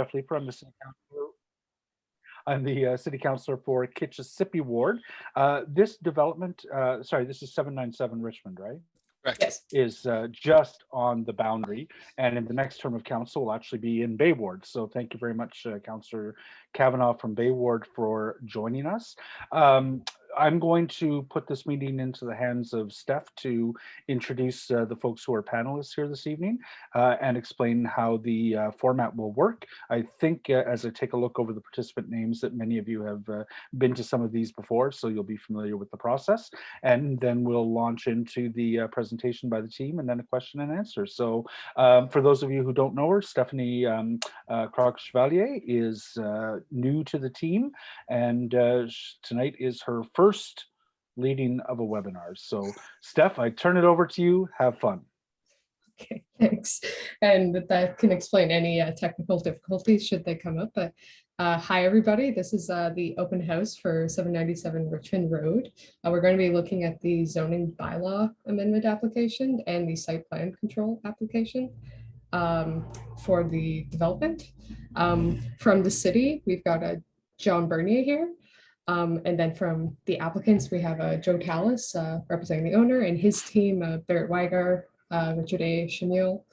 Jeff Leeper. I'm the city councilor. I'm the city councilor for Kitchissippi Ward. This development, this is 797 Richmond, right? Correct. Yes. Is just on the boundary, and in the next term of council will actually be in Bay Ward. So thank you very much, Councillor Kavanaugh from Bay Ward, for joining us. I'm going to put this meeting into the hands of Steph to introduce the folks who are panelists here this evening and explain how the format will work. I think as I take a look over the participant names that many of you have been to some of these before, so you'll be familiar with the process. And then we'll launch into the presentation by the team and then a question and answer. So for those of you who don't know her, Stephanie Croc-Chevalier is new to the team, and tonight is her first leading of a webinar. So Steph, I turn it over to you. Have fun. Okay, thanks. And that can explain any technical difficulties should they come up. But hi, everybody. This is the open house for 797 Richmond Road. We're going to be looking at the zoning bylaw amendment application and the site plan control application for the development. From the city, we've got John Bernier here. And then from the applicants, we have Joe Tallis representing the owner, and his team, Barrett Weigar, Richard A. Chamiel,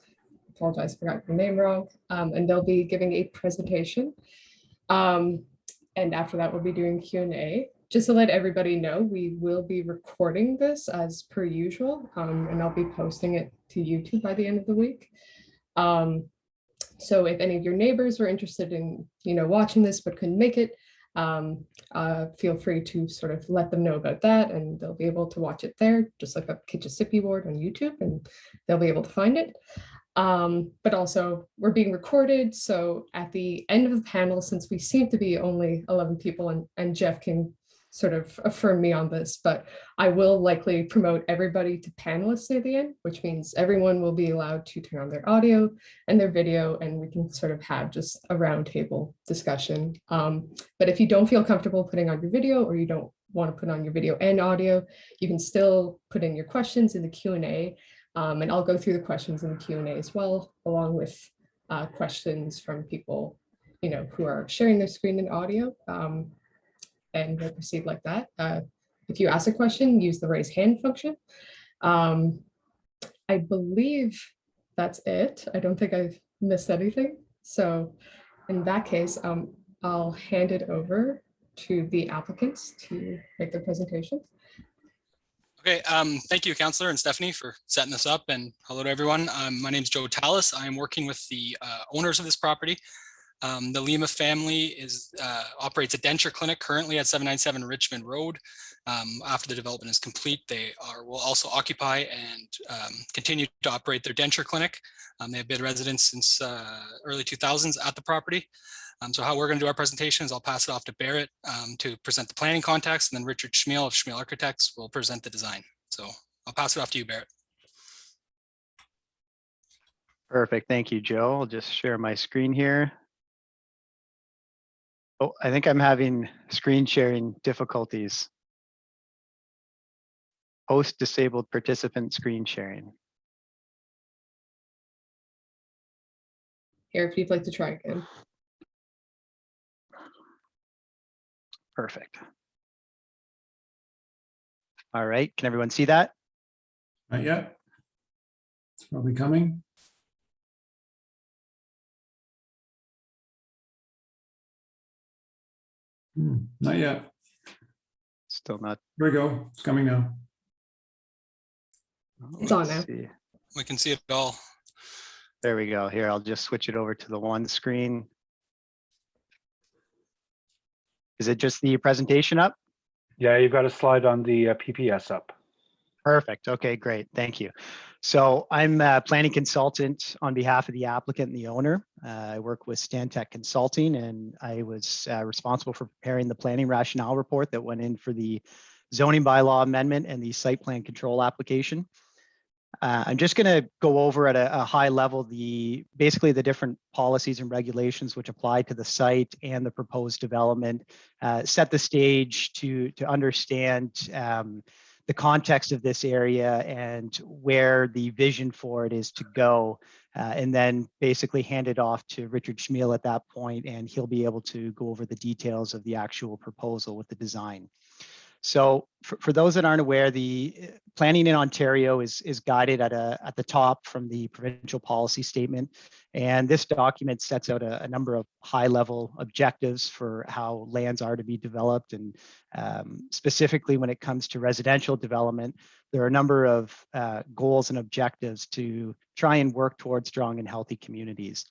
apologize, forgot your name wrong, and they'll be giving a presentation. And after that, we'll be doing Q&A. Just to let everybody know, we will be recording this as per usual, and I'll be posting it to YouTube by the end of the week. So if any of your neighbors are interested in, watching this but couldn't make it, feel free to sort of let them know about that, and they'll be able to watch it there. Just look up Kitchissippi Ward on YouTube and they'll be able to find it. But also we're being recorded, so at the end of the panel, since we seem to be only 11 people, and Jeff can sort of affirm me on this, but I will likely promote everybody to panelists near the end, which means everyone will be allowed to turn on their audio and their video, and we can sort of have just a roundtable discussion. But if you don't feel comfortable putting on your video, or you don't want to put on your video and audio, you can still put in your questions in the Q&A, and I'll go through the questions in the Q&A as well, along with questions from people, who are sharing their screen and audio. And we'll proceed like that. If you ask a question, use the raise hand function. I believe that's it. I don't think I've missed anything. So in that case, I'll hand it over to the applicants to make their presentation. Okay, thank you, Councillor and Stephanie, for setting this up, and hello to everyone. My name is Joe Tallis. I'm working with the owners of this property. The Lima family operates a denture clinic currently at 797 Richmond Road. After the development is complete, they will also occupy and continue to operate their denture clinic. They have been residents since early 2000s at the property. So how we're going to do our presentation is I'll pass it off to Barrett to present the planning context, and then Richard Chamiel of Chamiel Architects will present the design. So I'll pass it off to you, Barrett. Perfect. Thank you, Joe. I'll just share my screen here. Oh, I think I'm having screen sharing difficulties. Host disabled participant screen sharing. Here, if you'd like to try again. Perfect. All right, can everyone see that? Not yet. It's probably coming. Not yet. Still not. Here we go. It's coming now. It's on now. See. We can see it all. There we go. Here, I'll just switch it over to the one screen. Is it just the presentation up? Yeah, you've got a slide on the PPS up. Perfect. Okay, great. Thank you. So I'm a planning consultant on behalf of the applicant and the owner. I work with Stantec Consulting, and I was responsible for preparing the planning rationale report that went in for the zoning bylaw amendment and the site plan control application. I'm just going to go over at a high level basically the different policies and regulations which apply to the site and the proposed development, set the stage to understand the context of this area and where the vision for it is to go and then basically hand it off to Richard Schmiel at that point, and he'll be able to go over the details of the actual proposal with the design. So for those that aren't aware, the planning in Ontario is guided at the top from the provincial policy statement. And this document sets out a number of high-level objectives for how lands are to be developed. And specifically when it comes to residential development, there are a number of goals and objectives to try and work towards strong and healthy communities.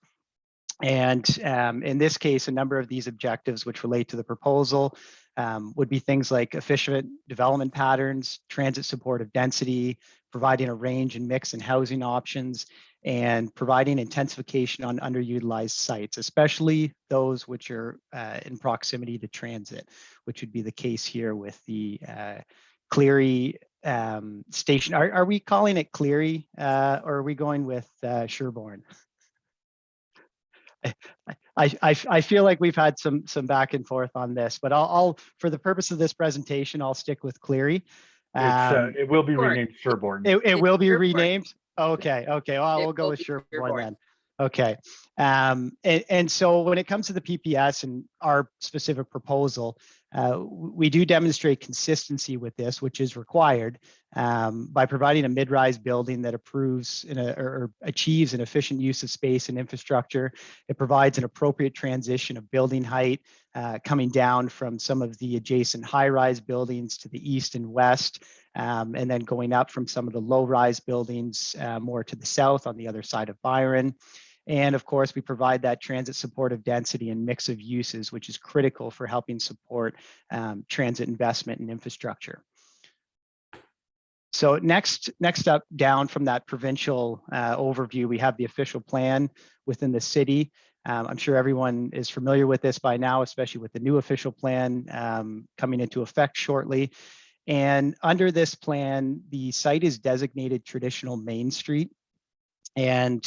And in this case, a number of these objectives which relate to the proposal would be things like efficient development patterns, transit supportive density, providing a range and mix in housing options, and providing intensification on underutilized sites, especially those which are in proximity to transit, which would be the case here with the Cleary station. Are we calling it Cleary or are we going with Sherbourne? I feel like we've had some back and forth on this, but I'll for the purpose of this presentation, I'll stick with Cleary. It will be renamed Sherbourne. It will be Sherbourne. renamed. Okay. Well, we'll go with Sherbourne then. Okay. And so when it comes to the PPS and our specific proposal, we do demonstrate consistency with this, which is required by providing a mid-rise building that approves or achieves an efficient use of space and infrastructure. It provides an appropriate transition of building height coming down from some of the adjacent high-rise buildings to the east and west, and then going up from some of the low-rise buildings more to the south on the other side of Byron. And of course, we provide that transit supportive density and mix of uses, which is critical for helping support transit investment and infrastructure. So next up, down from that provincial overview, we have the official plan within the city. I'm sure everyone is familiar with this by now, especially with the new official plan coming into effect shortly. And under this plan, the site is designated traditional Main Street. And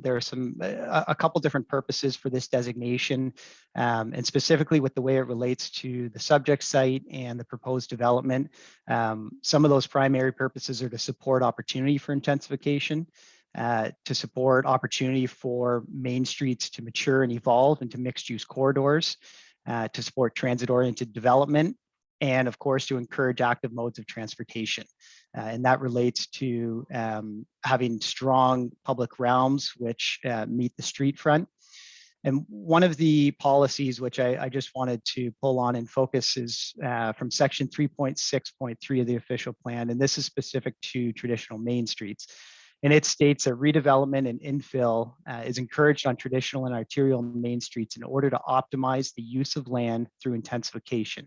there are a couple different purposes for this designation, and specifically with the way it relates to the subject site and the proposed development. Some of those primary purposes are to support opportunity for intensification, to support opportunity for main streets to mature and evolve into mixed-use corridors, to support transit-oriented development, and of course, to encourage active modes of transportation. And that relates to having strong public realms which meet the street front. And one of the policies which I just wanted to pull on and focus is from section 3.6.3 of the official plan, and this is specific to traditional main streets. And it states that redevelopment and infill is encouraged on traditional and arterial main streets in order to optimize the use of land through intensification,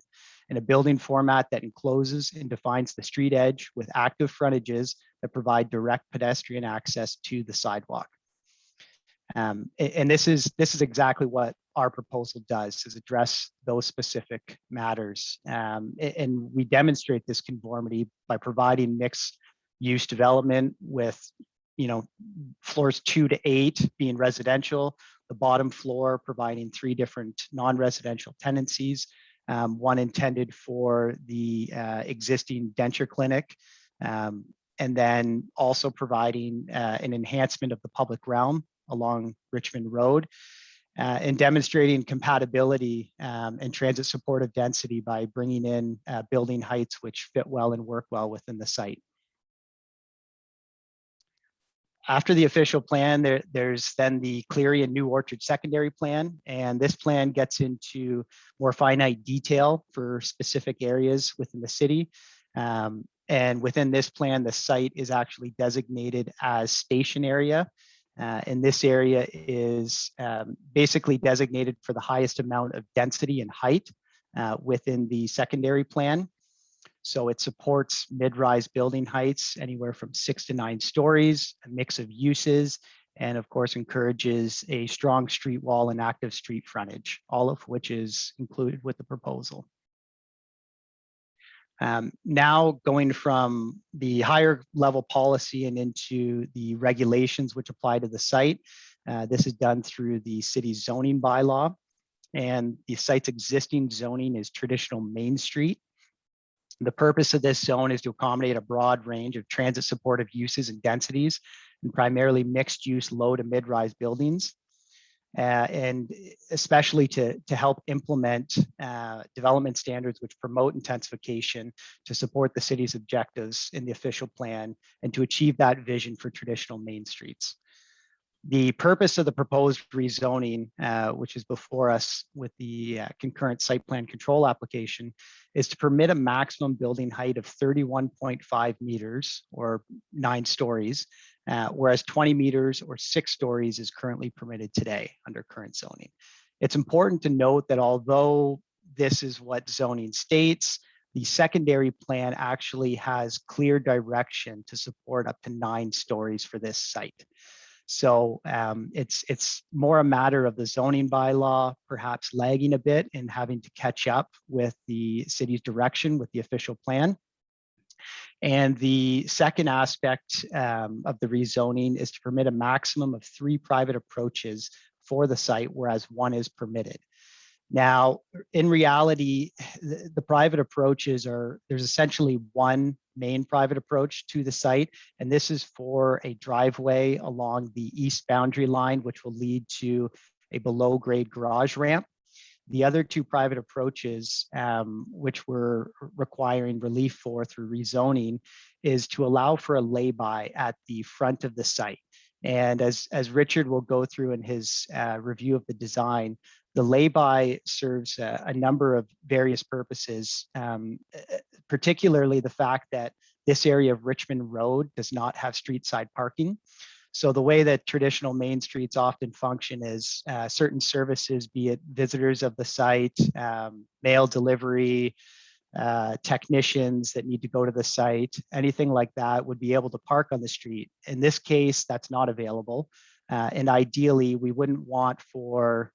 in a building format that encloses and defines the street edge with active frontages that provide direct pedestrian access to the sidewalk. And this is exactly what our proposal does, is address those specific matters. And we demonstrate this conformity by providing mixed use development with, floors 2 to 8 being residential, the bottom floor providing 3 different non-residential tenancies, one intended for the existing denture clinic, and then also providing an enhancement of the public realm along Richmond Road, and demonstrating compatibility and transit supportive density by bringing in building heights which fit well and work well within the site. After the official plan, there's then the Cleary and New Orchard secondary plan, and this plan gets into more finite detail for specific areas within the city. And within this plan, the site is actually designated as station area. And this area is basically designated for the highest amount of density and height within the secondary plan. So it supports mid-rise building heights anywhere from 6 to 9 stories, a mix of uses, and of course encourages a strong street wall and active street frontage, all of which is included with the proposal. Now going from the higher level policy and into the regulations which apply to the site, this is done through the city's zoning bylaw, and the site's existing zoning is traditional Main Street. The purpose of this zone is to accommodate a broad range of transit supportive uses and densities, and primarily mixed use low to mid-rise buildings. And especially to help implement development standards which promote intensification to support the city's objectives in the official plan and to achieve that vision for traditional main streets. The purpose of the proposed rezoning, which is before us with the concurrent site plan control application, is to permit a maximum building height of 31.5 meters or 9 stories, whereas 20 meters or 6 stories is currently permitted today under current zoning. It's important to note that although this is what zoning states, the secondary plan actually has clear direction to support up to 9 stories for this site. So it's more a matter of the zoning bylaw perhaps lagging a bit and having to catch up with the city's direction with the official plan. And the second aspect of the rezoning is to permit a maximum of 3 private approaches for the site, whereas 1 is permitted. Now, in reality, the private approaches there's essentially 1 main private approach to the site, and this is for a driveway along the east boundary line, which will lead to a below grade garage ramp. The other 2 private approaches, which we're requiring relief for through rezoning, is to allow for a lay-by at the front of the site. And as Richard will go through in his review of the design, the lay-by serves a number of various purposes, particularly the fact that this area of Richmond Road does not have street side parking. So the way that traditional main streets often function is certain services, be it visitors of the site, mail delivery, technicians that need to go to the site, anything like that would be able to park on the street. In this case, that's not available. And ideally, we wouldn't want for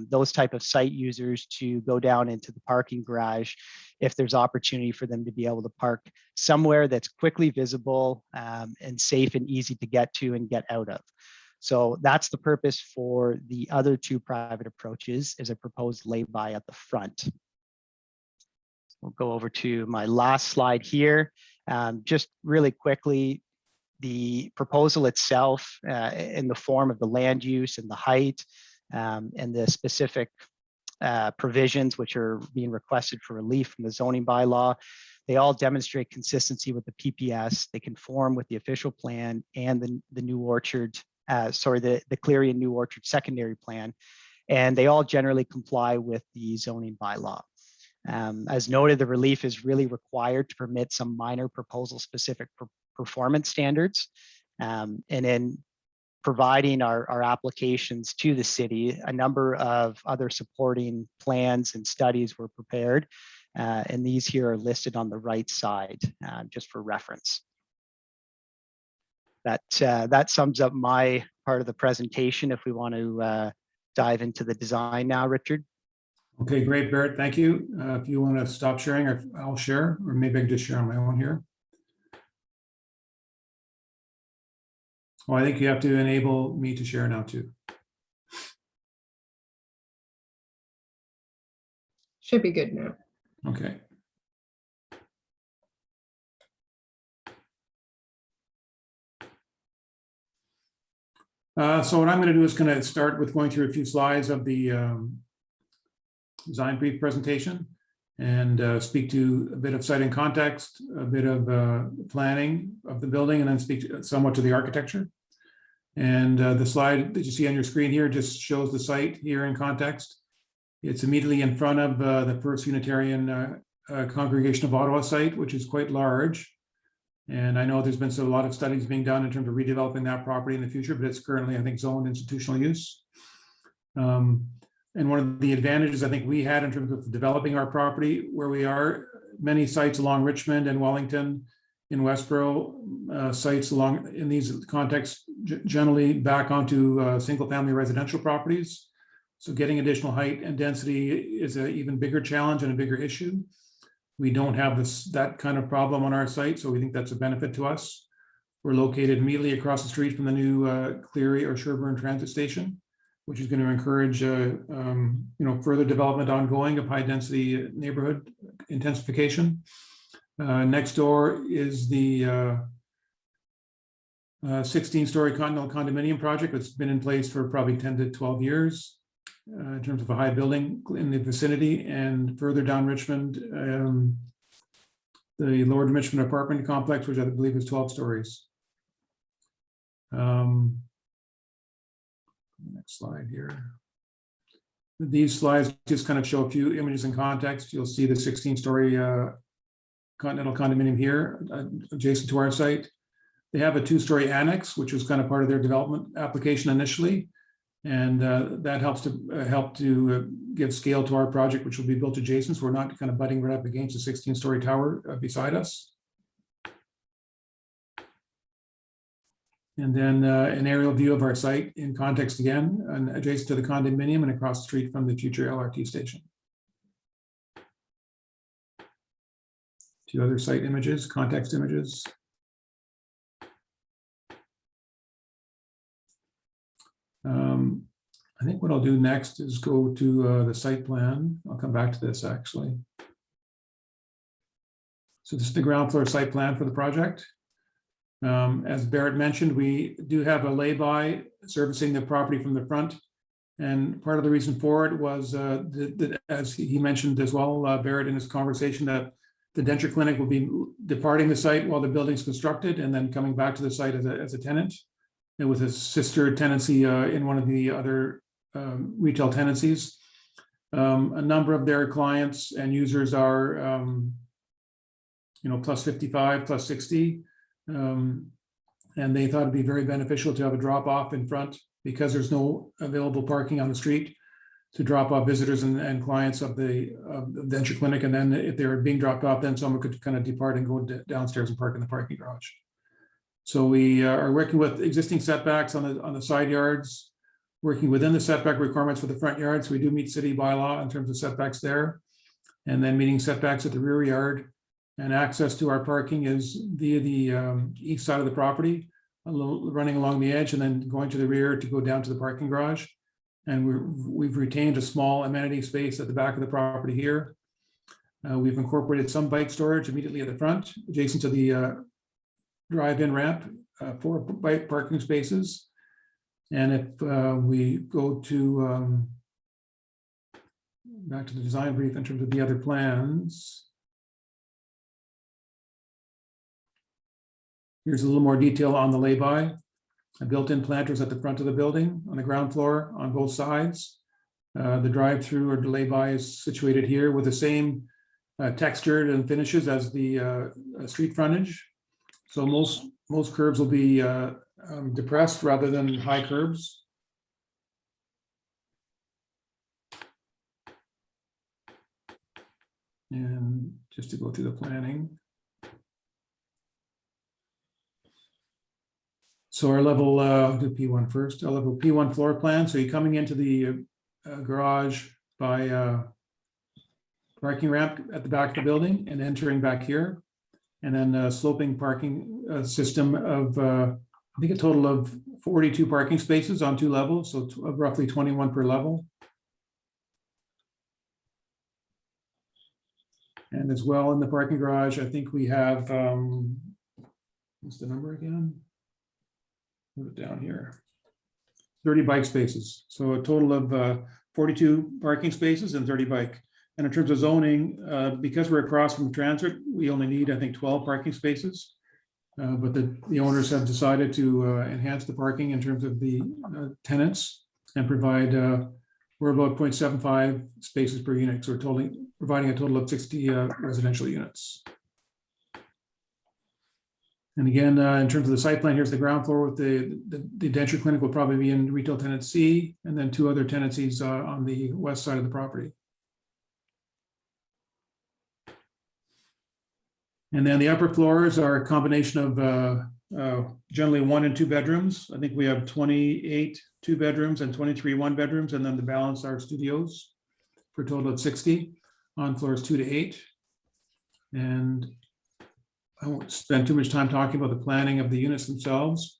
those type of site users to go down into the parking garage if there's opportunity for them to be able to park somewhere that's quickly visible and safe and easy to get to and get out of. So that's the purpose for the other 2 private approaches, is a proposed lay-by at the front. We'll go over to my last slide here. Just really quickly, the proposal itself in the form of the land use and the height and the specific provisions which are being requested for relief from the zoning bylaw, they all demonstrate consistency with the PPS. They conform with the official plan and the New Orchard, the Clarion New Orchard secondary plan, and they all generally comply with the zoning bylaw. As noted, the relief is really required to permit some minor proposal specific performance standards. And in providing our applications to the city, a number of other supporting plans and studies were prepared. And these here are listed on the right side, just for reference. That sums up my part of the presentation. If we want to dive into the design now, Richard. Okay, great, Barrett. Thank you. If you want to stop sharing, or I'll share, or maybe I can just share on my own here. Well, I think you have to enable me to share now too. Should be good now. Okay. So what I'm going to do is going to start with going through a few slides of the design brief presentation and speak to a bit of site and context, a bit of planning of the building, and then speak somewhat to the architecture. And the slide that you see on your screen here just shows the site here in context. It's immediately in front of the First Unitarian Congregation of Ottawa site, which is quite large. And I know there's been a lot of studies being done in terms of redeveloping that property in the future, but it's currently, I think, zoned institutional use. And one of the advantages I think we had in terms of developing our property where we are, many sites along Richmond and Wellington in Westboro, sites along in these contexts generally back onto single family residential properties. So getting additional height and density is an even bigger challenge and a bigger issue. We don't have that kind of problem on our site, so we think that's a benefit to us. We're located immediately across the street from the new Cleary or Sherbourne transit station, which is going to encourage further development ongoing of high density neighborhood intensification. Next door is the 16-story continental condominium project that's been in place for probably 10 to 12 years in terms of a high building in the vicinity. And further down Richmond, the Lord Richmond apartment complex, which I believe is 12 stories. Next slide here. These slides just kind of show a few images in context. You'll see the 16-story continental condominium here adjacent to our site. They have a 2-story annex, which was kind of part of their development application initially. And that helps to give scale to our project, which will be built adjacent. So we're not kind of butting right up against a 16-story tower beside us. And then an aerial view of our site in context again, and adjacent to the condominium and across the street from the future LRT station. 2 other site images, context images. I think what I'll do next is go to the site plan. I'll come back to this actually. So this is the ground floor site plan for the project. As Barrett mentioned, we do have a lay-by servicing the property from the front. And part of the reason for it was, as he mentioned as well, Barrett in his conversation, that the denture clinic will be departing the site while the building's constructed and then coming back to the site as a tenant, and with a sister tenancy in one of the other retail tenancies. A number of their clients and users are, plus 55, plus 60. And they thought it'd be very beneficial to have a drop off in front because there's no available parking on the street to drop off visitors and clients of the denture clinic. And then if they're being dropped off, then someone could kind of depart and go downstairs and park in the parking garage. So we are working with existing setbacks on the side yards, working within the setback requirements for the front yard. So we do meet city bylaw in terms of setbacks there, and then meeting setbacks at the rear yard. And access to our parking is via the east side of the property, running along the edge and then going to the rear to go down to the parking garage. And we've retained a small amenity space at the back of the property here. We've incorporated some bike storage immediately at the front, adjacent to the drive-in ramp, 4 bike parking spaces. And if we go to back to the design brief in terms of the other plans. Here's a little more detail on the lay-by. Built-in planters at the front of the building on the ground floor on both sides. The drive-through or the lay-by is situated here with the same textured and finishes as the street frontage. So most curbs will be depressed rather than high curbs. And just to go through the planning. So our level, do P1 first, our level P1 floor plan. So you're coming into the garage by parking ramp at the back of the building and entering back here. And then a sloping parking system of, I think a total of 42 parking spaces on 2 levels. So roughly 21 per level. And as well in the parking garage, I think we have, what's the number again? Put it down here, 30 bike spaces. So a total of 42 parking spaces and 30 bike. And in terms of zoning, because we're across from transit, we only need, I think, 12 parking spaces. But the owners have decided to enhance the parking in terms of the tenants and provide, we're about 0.75 spaces per unit. So we're providing a total of 60 residential units. And again, in terms of the site plan, here's the ground floor with the denture clinic will probably be in retail tenant C, and then 2 other tenancies on the west side of the property. And then the upper floors are a combination of generally 1 and 2 bedrooms. I think we have 28 2 bedrooms and 23 1 bedrooms, and then the balance are studios for a total of 60 on floors 2 to 8. And I won't spend too much time talking about the planning of the units themselves,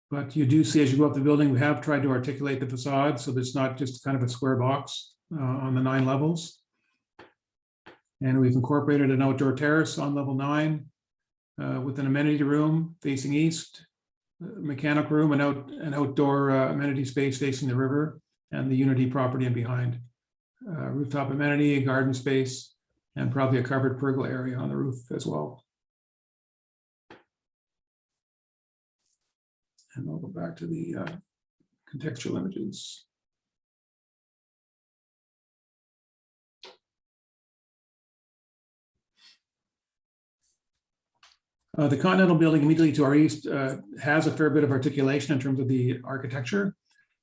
but you do see as you go up the building, we have tried to articulate the facade so that it's not just kind of a square box on the 9 levels. And we've incorporated an outdoor terrace on level 9 with an amenity room facing east, mechanic room, and outdoor amenity space facing the river, and the Unity property and behind. Rooftop amenity, a garden space, and probably a covered pergola area on the roof as well. And I'll go back to the contextual images. The Continental building immediately to our east has a fair bit of articulation in terms of the architecture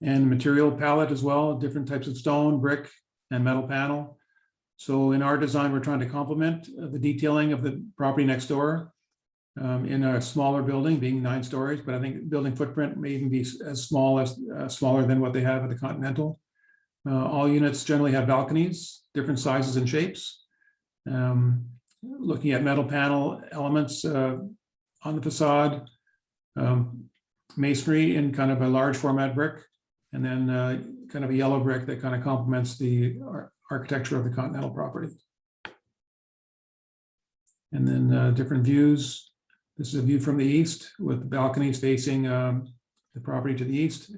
and material palette as well, different types of stone, brick, and metal panel. So in our design, we're trying to complement the detailing of the property next door in a smaller building, being 9 stories, but I think building footprint may even be as small as smaller than what they have at the Continental. All units generally have balconies, different sizes and shapes. Looking at metal panel elements on the facade, masonry in kind of a large format brick, and then kind of a yellow brick that kind of complements the architecture of the Continental property. And then different views. This is a view from the east with balconies facing the property to the east,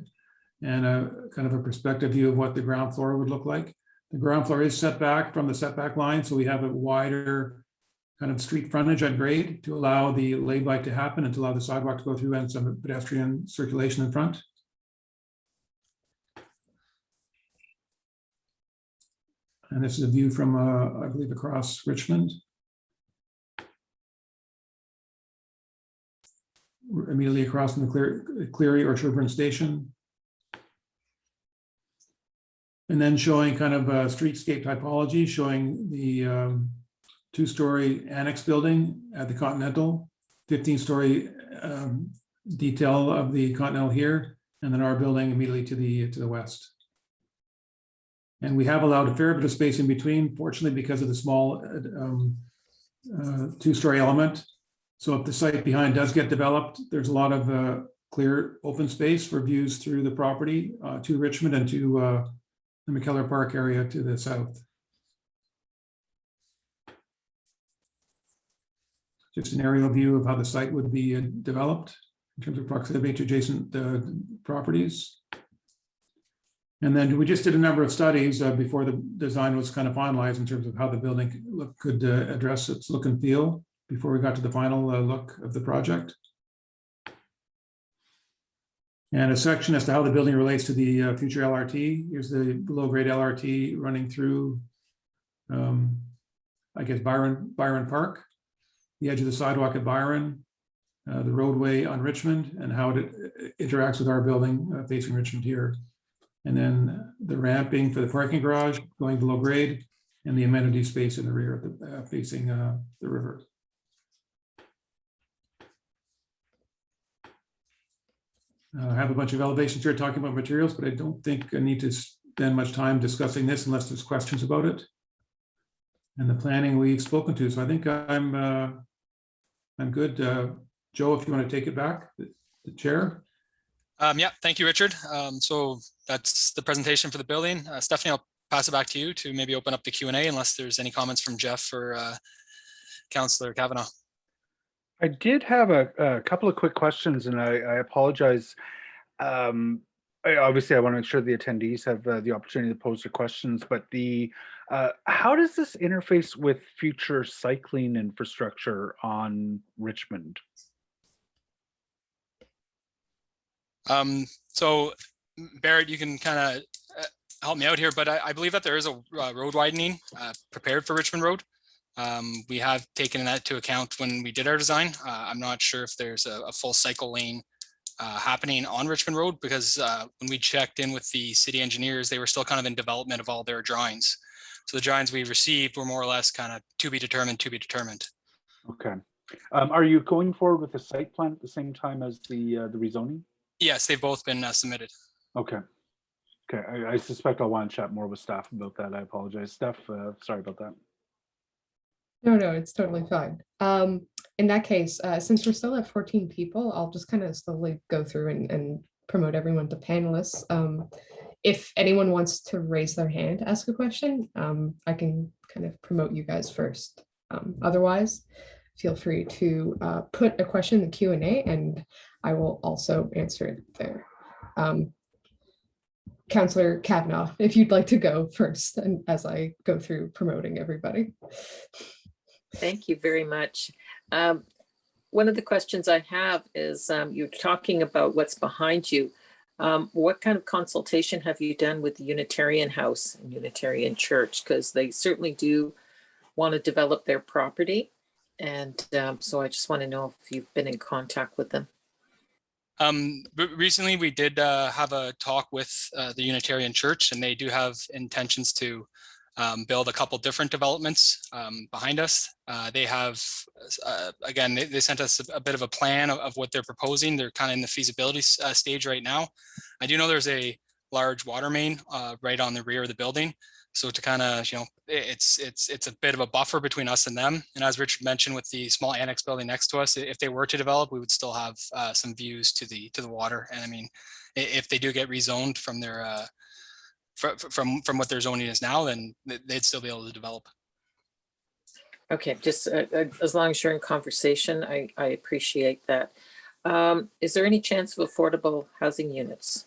and a kind of a perspective view of what the ground floor would look like. The ground floor is set back from the setback line, so we have a wider kind of street frontage at grade to allow the lay-by to happen and to allow the sidewalk to go through and some pedestrian circulation in front. And this is a view from, I believe, across Richmond. We're immediately across from the Cleary or Sherburne Station. And then showing kind of a streetscape typology, showing the 2-story annex building at the Continental, 15-story detail of the Continental here, and then our building immediately to the west. And we have allowed a fair bit of space in between, fortunately, because of the small 2-story element. So if the site behind does get developed, there's a lot of clear open space for views through the property to Richmond and to the McKellar Park area to the south. Just an aerial view of how the site would be developed in terms of proximity to adjacent properties. And then we just did a number of studies before the design was kind of finalized in terms of how the building could address its look and feel before we got to the final look of the project. And a section as to how the building relates to the future LRT. Here's the below-grade LRT running through, I guess, Byron Park, the edge of the sidewalk at Byron, the roadway on Richmond, and how it interacts with our building facing Richmond here. And then the ramping for the parking garage going below grade, and the amenity space in the rear facing the river. I have a bunch of elevations here talking about materials, but I don't think I need to spend much time discussing this unless there's questions about it. And the planning we've spoken to, so I think I'm good. Joe, if you want to take it back, the chair. Yeah, thank you, Richard. So that's the presentation for the building. Stephanie, I'll pass it back to you to maybe open up the Q&A unless there's any comments from Jeff or Councillor Kavanaugh. I did have a couple of quick questions, and I apologize. Obviously, I want to make sure the attendees have the opportunity to pose their questions, but how does this interface with future cycling infrastructure on Richmond? So Barrett, you can kind of help me out here, but I believe that there is a road widening prepared for Richmond Road. We have taken that into account when we did our design. I'm not sure if there's a full cycle lane happening on Richmond Road, because when we checked in with the city engineers, they were still kind of in development of all their drawings. So the drawings we received were more or less kind of to be determined. Okay. Are you going forward with the site plan at the same time as the rezoning? Yes, they've both been submitted. Okay. Okay. I suspect I'll want to chat more with staff about that. I apologize. Steph, sorry about that. No, it's totally fine. In that case, since we're still at 14 people, I'll just kind of slowly go through and promote everyone to panelists. if anyone wants to raise their hand, ask a question, I can kind of promote you guys first. Otherwise, feel free to put a question in the Q&A and I will also answer it there. Councillor Kavanaugh, if you'd like to go first, and as I go through promoting everybody. Thank you very much. One of the questions I have is you're talking about what's behind you. What kind of consultation have you done with the Unitarian House and Unitarian Church? Because they certainly do want to develop their property. And so I just want to know if you've been in contact with them. Recently, we did have a talk with the Unitarian Church, and they do have intentions to build a couple different developments behind us. They have, again, they sent us a bit of a plan of what they're proposing. They're kind of in the feasibility stage right now. I do know there's a large water main right on the rear of the building. So to kind of, you know, it's a bit of a buffer between us and them. And as Richard mentioned, with the small annex building next to us, if they were to develop, we would still have some views to the water. And I mean, if they do get rezoned from their from what their zoning is now, then they'd still be able to develop. Okay, just as long as you're in conversation, I appreciate that. Is there any chance of affordable housing units?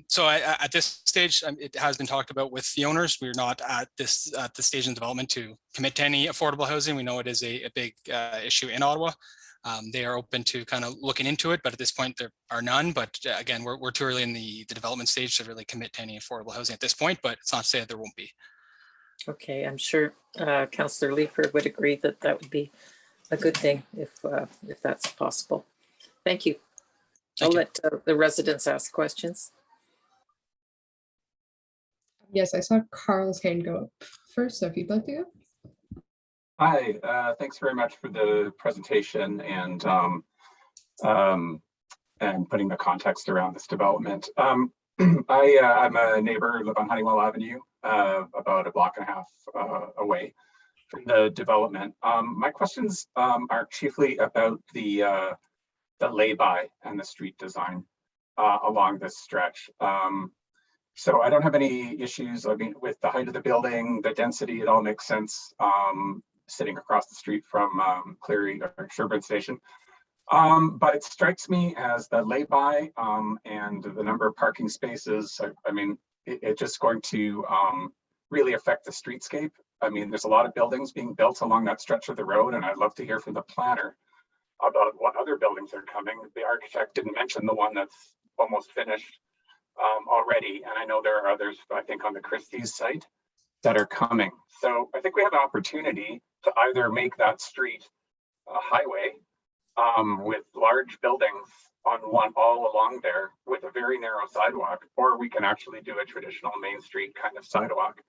So at this stage, it has been talked about with the owners. We're not at the stage in development to commit to any affordable housing. We know it is a big issue in Ottawa. They are open to kind of looking into it, but at this point there are none. But again, we're too early in the development stage to really commit to any affordable housing at this point, but it's not to say that there won't be. Okay, I'm sure Councillor Leeper would agree that that would be a good thing if that's possible. Thank you. I'll let the residents ask questions. Yes, I saw Carl's hand go up first, so if you'd like to go. Hi, thanks very much for the presentation and putting the context around this development. I'm a neighbor, live on Honeywell Avenue, about a block and a half away from the development. My questions are chiefly about the lay-by and the street design along this stretch. So I don't have any issues. I mean, with the height of the building, the density, it all makes sense. Sitting across the street from Cleary or Sherburne Station. But it strikes me as the lay-by and the number of parking spaces. I mean, it's just going to really affect the streetscape. I mean, there's a lot of buildings being built along that stretch of the road, and I'd love to hear from the planner about what other buildings are coming. The architect didn't mention the one that's almost finished already, and I know there are others, I think, on the Christie's site that are coming. So I think we have an opportunity to either make that street a highway with large buildings on one all along there with a very narrow sidewalk, or we can actually do a traditional Main Street kind of sidewalk.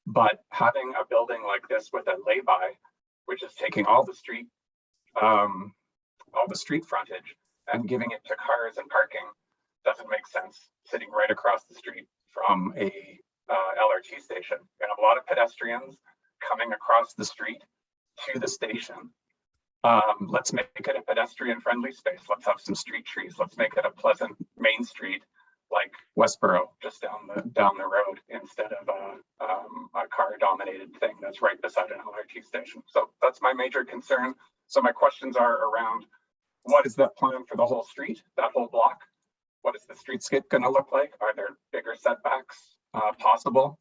But having a building like this with a lay-by, which is taking all the street frontage and giving it to cars and parking, doesn't make sense. Sitting right across the street from a LRT station, we have a lot of pedestrians coming across the street to the station. Let's make it a pedestrian-friendly space. Let's have some street trees. Let's make it a pleasant main street like Westboro, just down the road, instead of a car-dominated thing that's right beside an LRT station. So that's my major concern. So my questions are around: what is the plan for the whole street, that whole block? What is the streetscape going to look like? Are there bigger setbacks possible?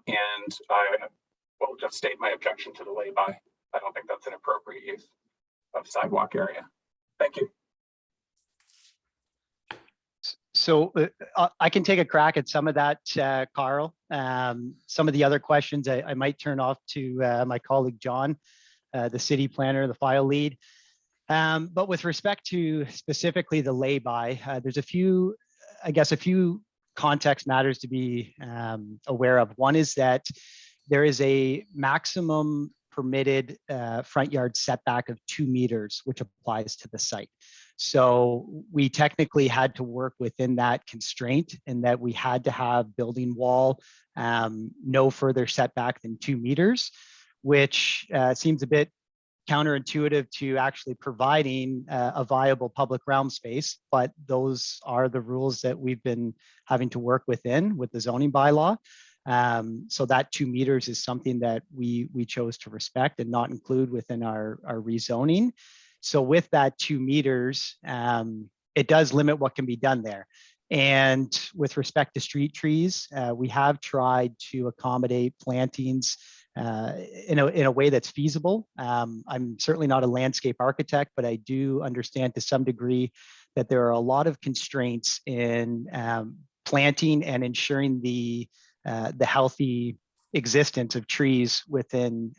And I will just state my objection to the lay-by. I don't think that's an appropriate use of sidewalk area. Thank you. So I can take a crack at some of that, Carl. Some of the other questions I might turn off to my colleague John, the city planner, the file lead. But with respect to specifically the lay-by, there's a few context matters to be aware of. One is that there is a maximum permitted front yard setback of 2 meters, which applies to the site. So we technically had to work within that constraint, in that we had to have building wall no further setback than 2 meters, which seems a bit counterintuitive to actually providing a viable public realm space, but those are the rules that we've been having to work within with the zoning bylaw. So that 2 meters is something that we chose to respect and not include within our rezoning. So with that 2 meters, it does limit what can be done there. And with respect to street trees, we have tried to accommodate plantings in a way that's feasible. I'm certainly not a landscape architect, but I do understand to some degree that there are a lot of constraints in planting and ensuring the healthy existence of trees within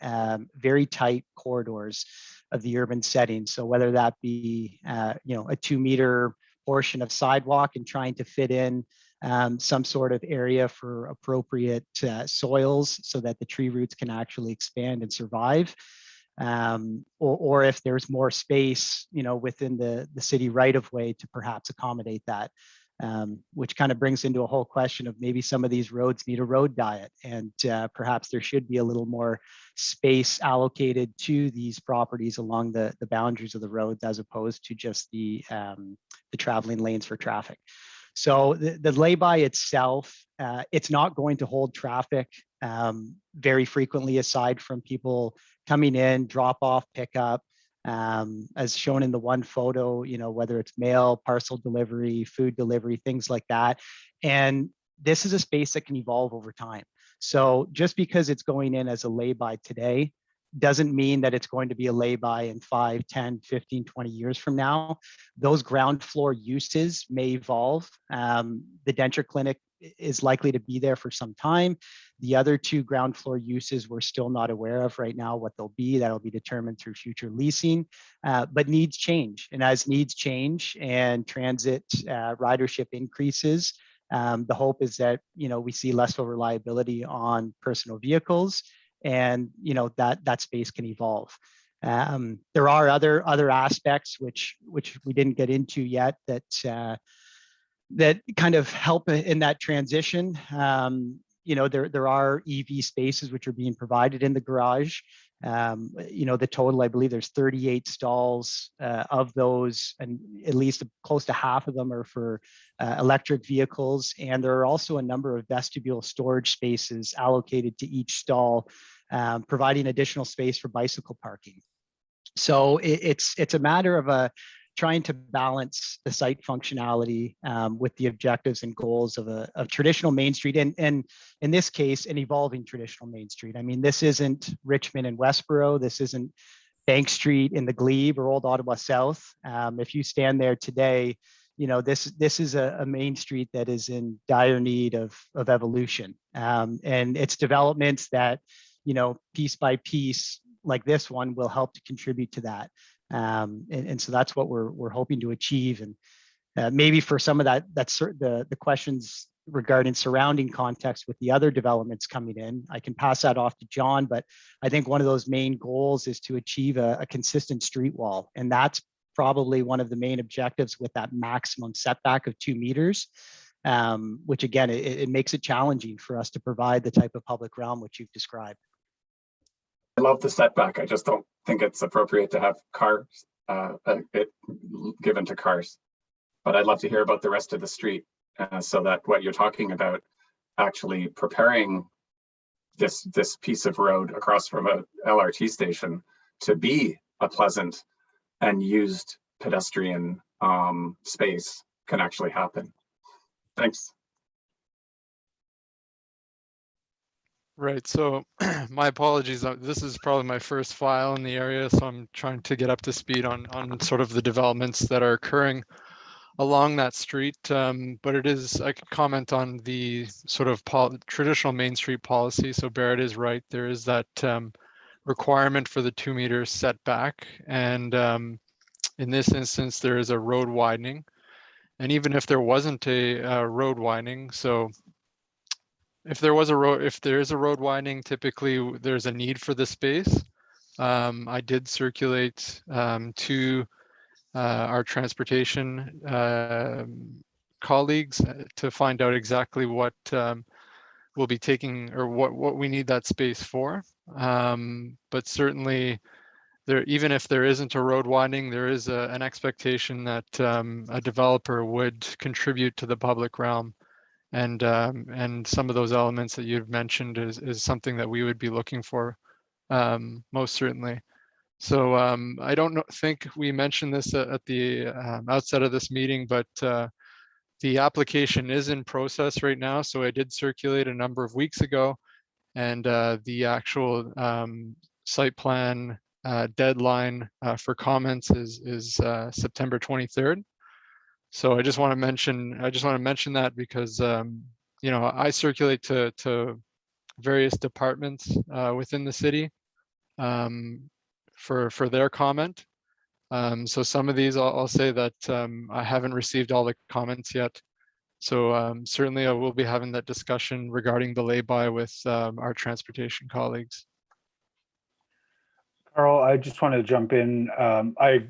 very tight corridors of the urban setting. So whether that be a 2 meter portion of sidewalk and trying to fit in some sort of area for appropriate soils so that the tree roots can actually expand and survive. Or if there's more space, within the city right of way to perhaps accommodate that, which kind of brings into a whole question of maybe some of these roads need a road diet, and perhaps there should be a little more space allocated to these properties along the boundaries of the roads as opposed to just the traveling lanes for traffic. So the lay-by itself, it's not going to hold traffic very frequently aside from people coming in, drop off, pick up, as shown in the one photo, whether it's mail, parcel delivery, food delivery, things like that. And this is a space that can evolve over time. So just because it's going in as a lay-by today doesn't mean that it's going to be a lay-by in 5, 10, 15, 20 years from now. Those ground floor uses may evolve. The denture clinic is likely to be there for some time. The other 2 ground floor uses we're still not aware of right now what they'll be. That'll be determined through future leasing, but needs change. And as needs change and transit ridership increases, the hope is that we see less of reliability on personal vehicles, and that space can evolve. There are other aspects which we didn't get into yet that kind of help in that transition. There are EV spaces which are being provided in the garage. The total, I believe there's 38 stalls of those, and at least close to half of them are for electric vehicles. And there are also a number of vestibule storage spaces allocated to each stall, providing additional space for bicycle parking. So it's a matter of trying to balance the site functionality with the objectives and goals of traditional Main Street, and in this case, an evolving traditional Main Street. I mean, this isn't Richmond and Westboro. This isn't Bank Street in the Glebe or Old Ottawa South. If you stand there today, this is a Main Street that is in dire need of evolution, and it's developments that, piece by piece, like this one, will help to contribute to that. And so that's what we're hoping to achieve. And maybe for some of that's the questions regarding surrounding context with the other developments coming in, I can pass that off to John, but I think one of those main goals is to achieve a consistent street wall. And that's probably one of the main objectives with that maximum setback of 2 meters, which again, it makes it challenging for us to provide the type of public realm which you've described. I love the setback. I just don't think it's appropriate to have cars, it given to cars. But I'd love to hear about the rest of the street, so that what you're talking about, actually preparing this piece of road across from a LRT station to be a pleasant and used pedestrian space, can actually happen. Thanks. Right, so my apologies. This is probably my first file in the area, so I'm trying to get up to speed on sort of the developments that are occurring along that street. But I could comment on the sort of traditional Main Street policy. So Barrett is right. There is that requirement for the 2 meter setback. And in this instance, there is a road widening. And even if there wasn't a road widening, so if there is a road widening, typically there's a need for the space. I did circulate to our transportation colleagues to find out exactly what we'll be taking, or what we need that space for. But certainly even if there isn't a road widening, there is an expectation that a developer would contribute to the public realm. And some of those elements that you've mentioned is something that we would be looking for, most certainly. So I don't think we mentioned this at the outset of this meeting, but the application is in process right now. So I did circulate a number of weeks ago, and the actual site plan deadline for comments is September 23rd. So I just want to mention that because you know, I circulate to various departments within the city for their comment. So some of these I'll say that I haven't received all the comments yet. So certainly I will be having that discussion regarding the lay-by with our transportation colleagues. Carl, I just want to jump in. I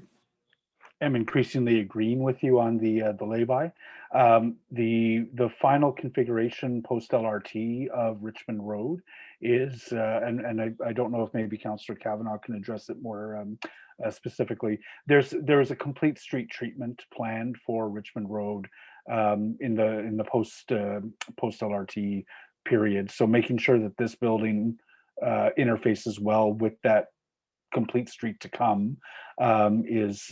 am increasingly agreeing with you on the lay-by. The final configuration post LRT of Richmond Road is, and I don't know if maybe Councillor Kavanaugh can address it more specifically. There is a complete street treatment planned for Richmond Road in the post LRT period. So making sure that this building interfaces well with that complete street to come is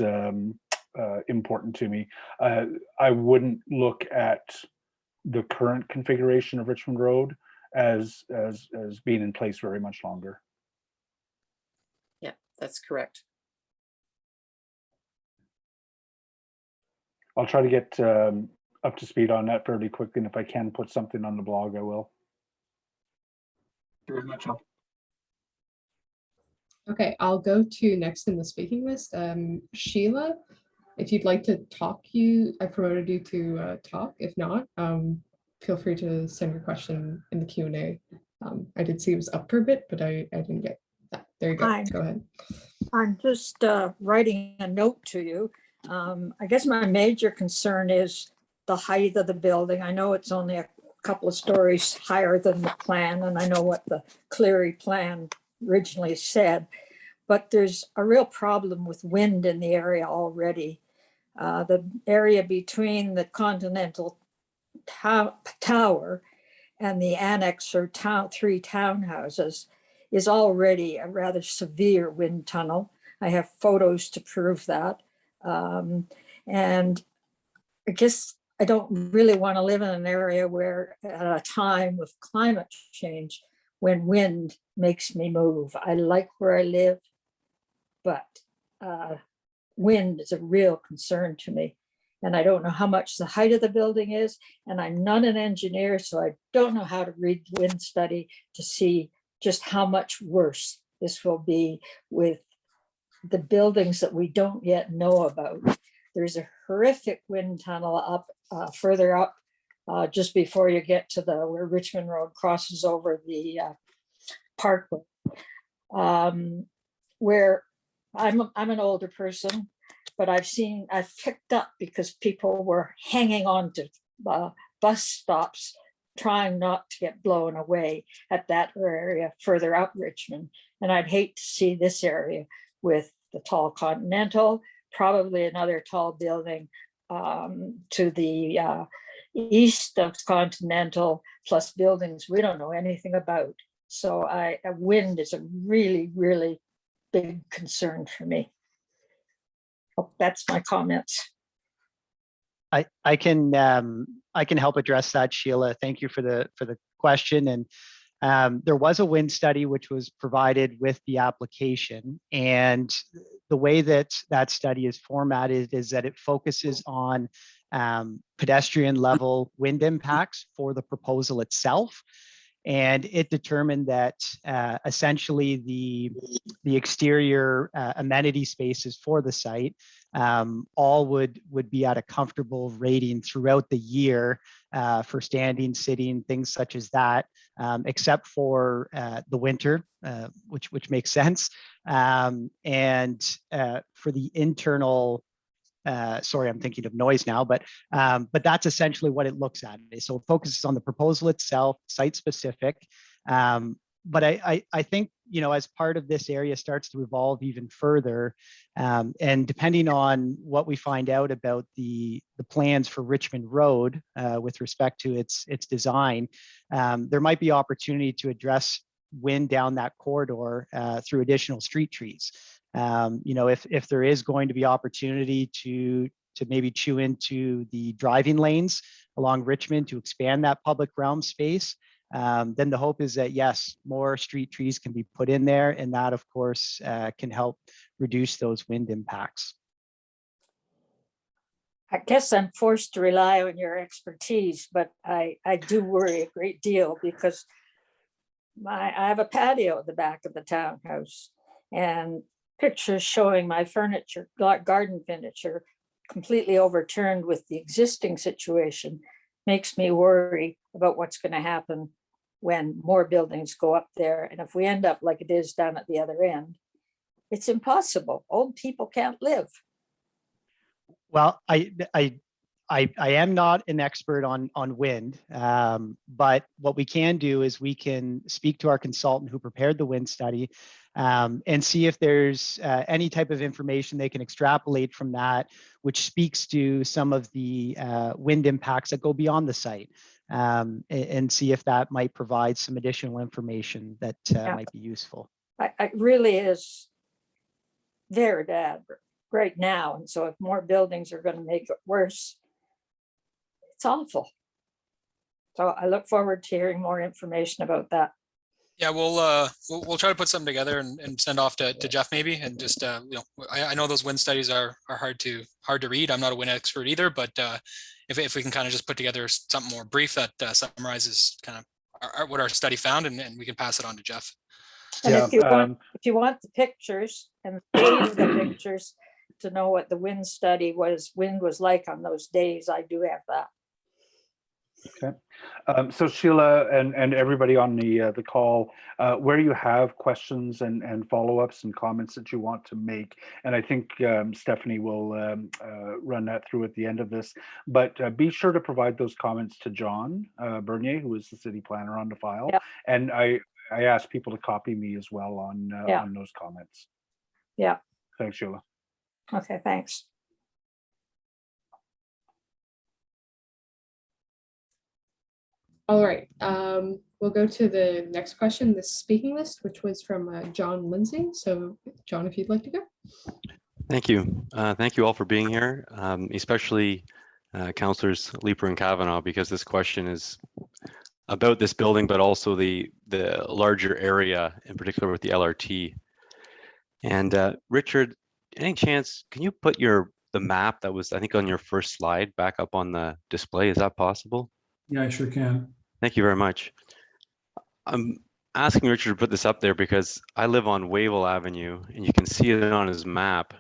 important to me. I wouldn't look at the current configuration of Richmond Road as being in place very much longer. Yeah, that's correct. I'll try to get up to speed on that fairly quickly, and if I can put something on the blog, I will. Very much. Okay, I'll go to next in the speaking list. Sheila, if you'd like to talk, I promoted you to talk. If not, feel free to send your question in the Q&A. I did see it was up for a bit, but I didn't get that. There you go. Hi. Go ahead. I'm just writing a note to you. I guess my major concern is the height of the building. I know it's only a couple of stories higher than the plan, and I know what the Cleary plan originally said, but there's a real problem with wind in the area already. The area between the Continental Tower and the annex or three townhouses is already a rather severe wind tunnel. I have photos to prove that. And I guess I don't really want to live in an area where at a time with climate change, when wind makes me move. I like where I live, but wind is a real concern to me. And I don't know how much the height of the building is. And I'm not an engineer, so I don't know how to read the wind study to see just how much worse this will be with the buildings that we don't yet know about. There's a horrific wind tunnel up further up just before you get to where Richmond Road crosses over the parkway, where I'm an older person, but I've picked up because people were hanging on to bus stops, trying not to get blown away at that area further up Richmond. And I'd hate to see this area with the tall Continental, probably another tall building to the east of Continental, plus buildings we don't know anything about. So wind is a really, really big concern for me. Oh, that's my comments. I can help address that, Sheila. Thank you for the question. And there was a wind study which was provided with the application, and the way that study is formatted is that it focuses on pedestrian level wind impacts for the proposal itself. And it determined that essentially the exterior amenity spaces for the site all would be at a comfortable rating throughout the year for standing, sitting, things such as that, except for the winter, which makes sense. And for the internal, sorry, I'm thinking of noise now, but that's essentially what it looks at. So it focuses on the proposal itself, site specific. but I think, as part of this area starts to evolve even further, and depending on what we find out about the plans for Richmond Road with respect to its design, there might be opportunity to address wind down that corridor through additional street trees. If there is going to be opportunity to maybe chew into the driving lanes along Richmond to expand that public realm space, then the hope is that, yes, more street trees can be put in there, and that, of course, can help reduce those wind impacts. I guess I'm forced to rely on your expertise, but I do worry a great deal because I have a patio at the back of the townhouse, and pictures showing my furniture, garden furniture, completely overturned with the existing situation makes me worry about what's going to happen when more buildings go up there. And if we end up like it is down at the other end, it's impossible. Old people can't live. Well, I am not an expert on wind, but what we can do is we can speak to our consultant who prepared the wind study and see if there's any type of information they can extrapolate from that, which speaks to some of the wind impacts that go beyond the site, and see if that might provide some additional information that might be useful. It really is very bad right now. And so if more buildings are going to make it worse, it's awful. So I look forward to hearing more information about that. Yeah, we'll try to put something together and send off to Jeff maybe, and just I know those wind studies are hard to read. I'm not a wind expert either, but if we can kind of just put together something more brief that summarizes kind of what our study found, and we can pass it on to Jeff. And if you want the pictures and the pictures to know what the wind study wind was like on those days, I do have that. Okay. So Sheila and everybody on the call, where you have questions and follow-ups and comments that you want to make, and I think Stephanie will run that through at the end of this, but be sure to provide those comments to John Bernier, who is the city planner, on the file. Yep. And I asked people to copy me as well on those comments. Yeah. Thanks, Sheila. Okay, thanks. All right, we'll go to the next question, the speaking list, which was from John Lindsay. So John, if you'd like to go. Thank you. Thank you all for being here, especially Councillors Leeper and Kavanaugh, because this question is about this building, but also the larger area, in particular with the LRT. And Richard, any chance, can you put the map that was, I think, on your first slide back up on the display? Is that possible? Yeah, I sure can. Thank you very much. I'm asking Richard to put this up there because I live on Wavell Avenue, and you can see it on his map.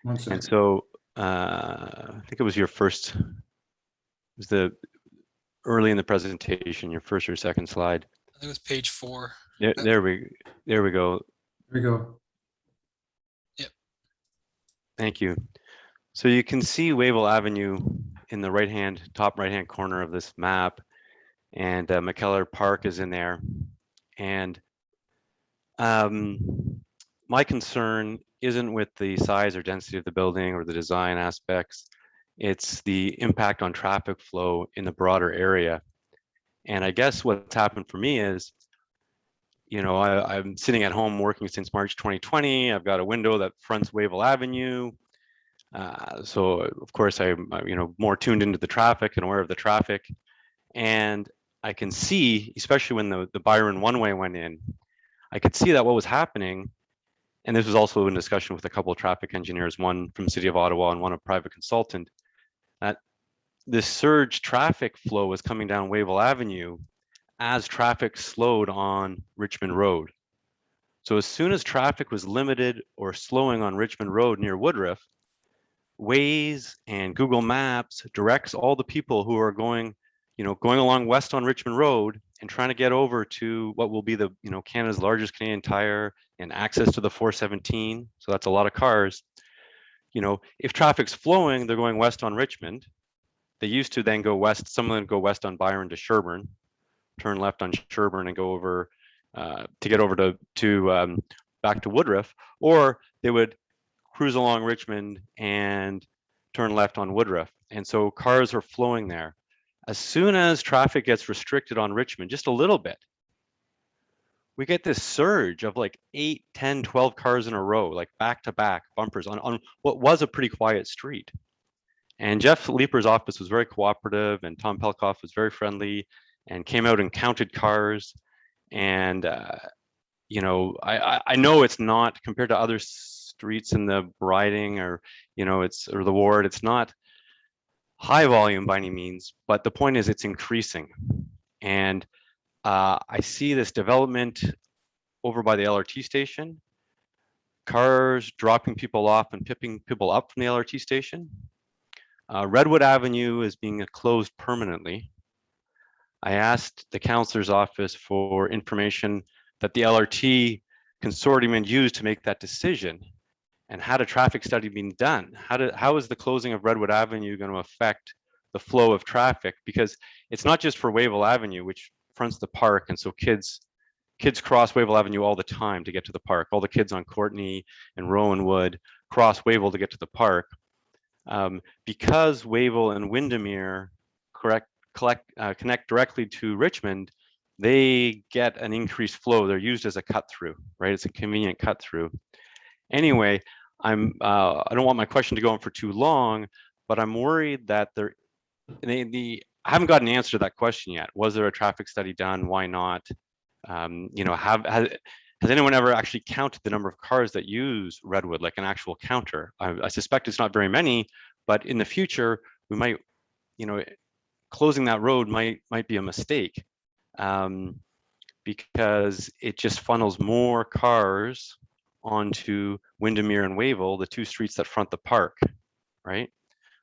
One second. And so I think it was your first, early in the presentation, your first or second slide. I think it was page 4. Yeah, there we go. There we go. Yep. Thank you. So you can see Wavell Avenue in the top right-hand corner of this map, and McKellar Park is in there. And my concern isn't with the size or density of the building or the design aspects. It's the impact on traffic flow in the broader area. And I guess what's happened for me is, I'm sitting at home working since March 2020. I've got a window that fronts Wavell Avenue. So of course I'm more tuned into the traffic and aware of the traffic, and I can see, especially when the Byron one-way went in, I could see that what was happening, and this was also in discussion with a couple of traffic engineers, one from City of Ottawa and one a private consultant, that this surge traffic flow was coming down Wavell Avenue as traffic slowed on Richmond Road. So as soon as traffic was limited or slowing on Richmond Road near Woodruff, Waze and Google Maps directs all the people who are going along west on Richmond Road and trying to get over to what will be the, Canada's largest Canadian Tire and access to the 417. So that's a lot of cars. If traffic's flowing, they're going west on Richmond. They used to then go west. Some of them go west on Byron to Sherbourne, turn left on Sherbourne and go over to get over to back to Woodruff, or they would cruise along Richmond and turn left on Woodruff. And so cars are flowing there. As soon as traffic gets restricted on Richmond, just a little bit, we get this surge of like 8, 10, 12 cars in a row, like back to back bumpers on what was a pretty quiet street. And Jeff Leeper's office was very cooperative, and Tom Pelkoff was very friendly and came out and counted cars. And, you know, I know it's not, compared to other streets in the riding, or, you know, or the ward, it's not high volume by any means, but the point is it's increasing. And I see this development over by the LRT station, cars dropping people off and picking people up from the LRT station. Redwood Avenue is being closed permanently. I asked the councillor's office for information that the LRT consortium had used to make that decision, and had a traffic study been done? How is the closing of Redwood Avenue going to affect the flow of traffic? Because it's not just for Wavell Avenue, which fronts the park, and so kids cross Wavell Avenue all the time to get to the park. All the kids on Courtney and Rowanwood cross Wavell to get to the park. Because Wavell and Windermere connect directly to Richmond, they get an increased flow. They're used as a cut through, right? It's a convenient cut through. Anyway, I don't want my question to go on for too long, but I'm worried that I haven't got an answer to that question yet. Was there a traffic study done? Why not? You know, has anyone ever actually counted the number of cars that use Redwood, like an actual counter? I suspect it's not very many, but in the future, we might, you know, closing that road might be a mistake, because it just funnels more cars onto Windermere and Wavell, the two streets that front the park, right?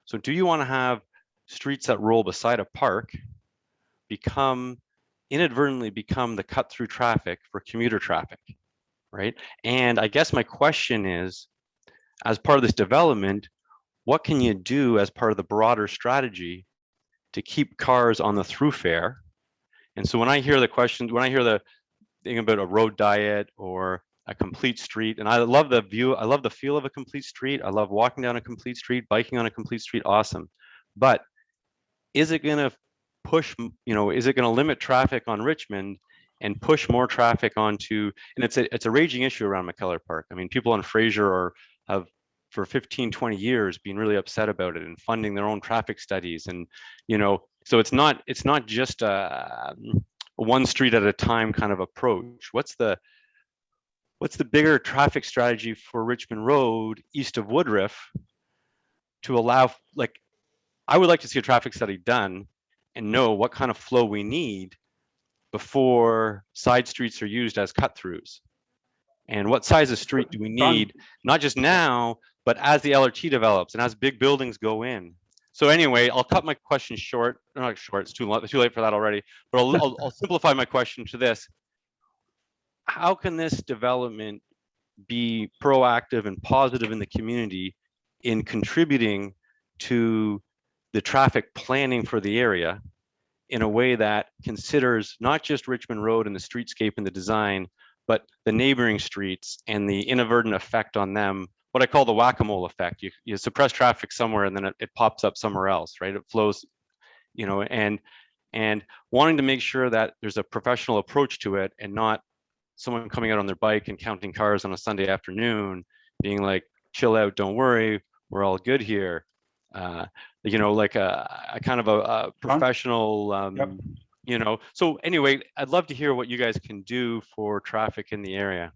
So do you want to have streets that roll beside a park inadvertently become the cut through traffic for commuter traffic, right? And I guess my question is, as part of this development, what can you do as part of the broader strategy to keep cars on the throughfare? And so when I hear the thing about a road diet or a complete street, and I love the view, I love the feel of a complete street, I love walking down a complete street, biking on a complete street, awesome. But is it going to push, you know, is it going to limit traffic on Richmond and push more traffic onto, and it's a raging issue around McKellar Park. I mean, people on Fraser have for 15, 20 years been really upset about it and funding their own traffic studies. And, you know, so it's not just a one street at a time kind of approach. What's the bigger traffic strategy for Richmond Road east of Woodruff to allow, like, I would like to see a traffic study done and know what kind of flow we need before side streets are used as cut throughs. And what size of street do we need, not just now, but as the LRT develops and as big buildings go in. So anyway, I'll cut my question short. Not short, it's too late for that already, but I'll simplify my question to this. How can this development be proactive and positive in the community in contributing to the traffic planning for the area in a way that considers not just Richmond Road and the streetscape and the design, but the neighboring streets and the inadvertent effect on them, what I call the whack-a-mole effect. You suppress traffic somewhere and then it pops up somewhere else, right? It flows, you know, and wanting to make sure that there's a professional approach to it and not someone coming out on their bike and counting cars on a Sunday afternoon, being like, chill out, don't worry, we're all good here. You know, like a kind of a professional, Yep. you know. So anyway, I'd love to hear what you guys can do for traffic in the area.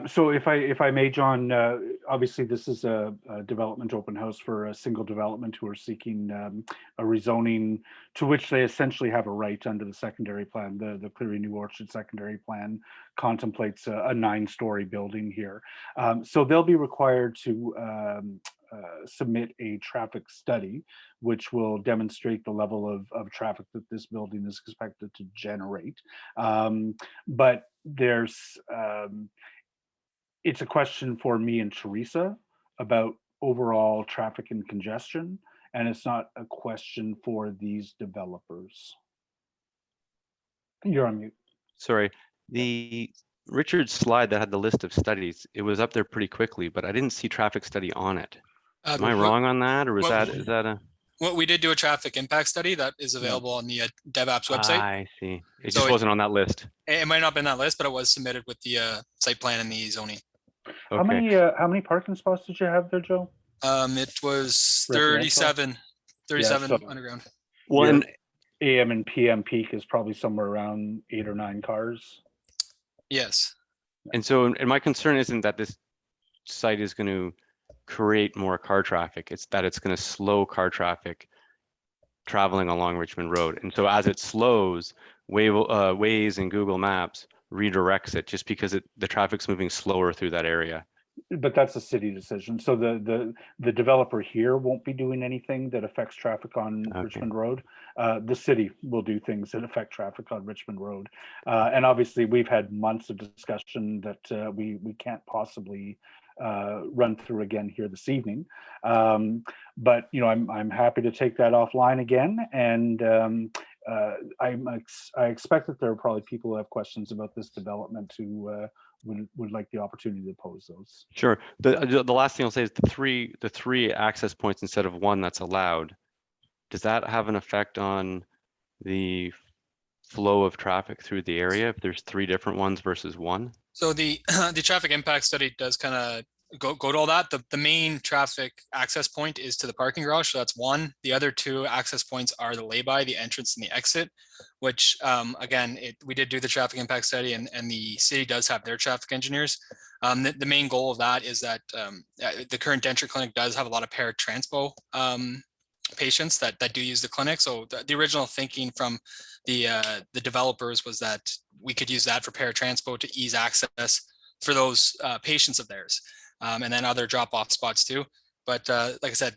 So if I may, John, obviously this is a development open house for a single development who are seeking a rezoning to which they essentially have a right under the secondary plan. The Cleary New Orchard secondary plan contemplates a 9-story building here. So they'll be required to submit a traffic study, which will demonstrate the level of traffic that this building is expected to generate. But there's it's a question for me and Teresa about overall traffic and congestion, and it's not a question for these developers. You're on mute. Sorry, the Richard slide that had the list of studies, it was up there pretty quickly, but I didn't see traffic study on it. Am I wrong on that, or is that a? Well, we did do a traffic impact study that is available on the DevApps website. I see. It So just wasn't on that list. It might not have been that list, but it was submitted with the site plan and the zoning. Okay. How many parking spots did you have there, Joe? It was Residential? 37 so- underground. Well, Your and AM and PM peak is probably somewhere around 8 or 9 cars. Yes. and my concern isn't that this site is going to create more car traffic. It's that it's going to slow car traffic traveling along Richmond Road. And so as it slows, Waze and Google Maps redirects it just because the traffic's moving slower through that area. But that's a city decision. So the developer here won't be doing anything that affects traffic on Richmond Road. The city will do things that affect traffic on Richmond Road. And obviously we've had months of discussion that we can't possibly run through again here this evening. But you know, I'm happy to take that offline again. And I expect that there are probably people who have questions about this development who would like the opportunity to pose those. Sure. The last thing I'll say is the three access points instead of one that's allowed. Does that have an effect on the flow of traffic through the area if there's 3 different ones versus 1? So the the traffic impact study does kind of go to all that. The main traffic access point is to the parking garage, so that's 1. The other 2 access points are the lay-by, the entrance and the exit, which again, we did do the traffic impact study, and the city does have their traffic engineers. The main goal of that is that the current denture clinic does have a lot of paratranspo patients that do use the clinic. So the original thinking from the developers was that we could use that for paratranspo to ease access for those patients of theirs. And then other drop-off spots too. But like I said,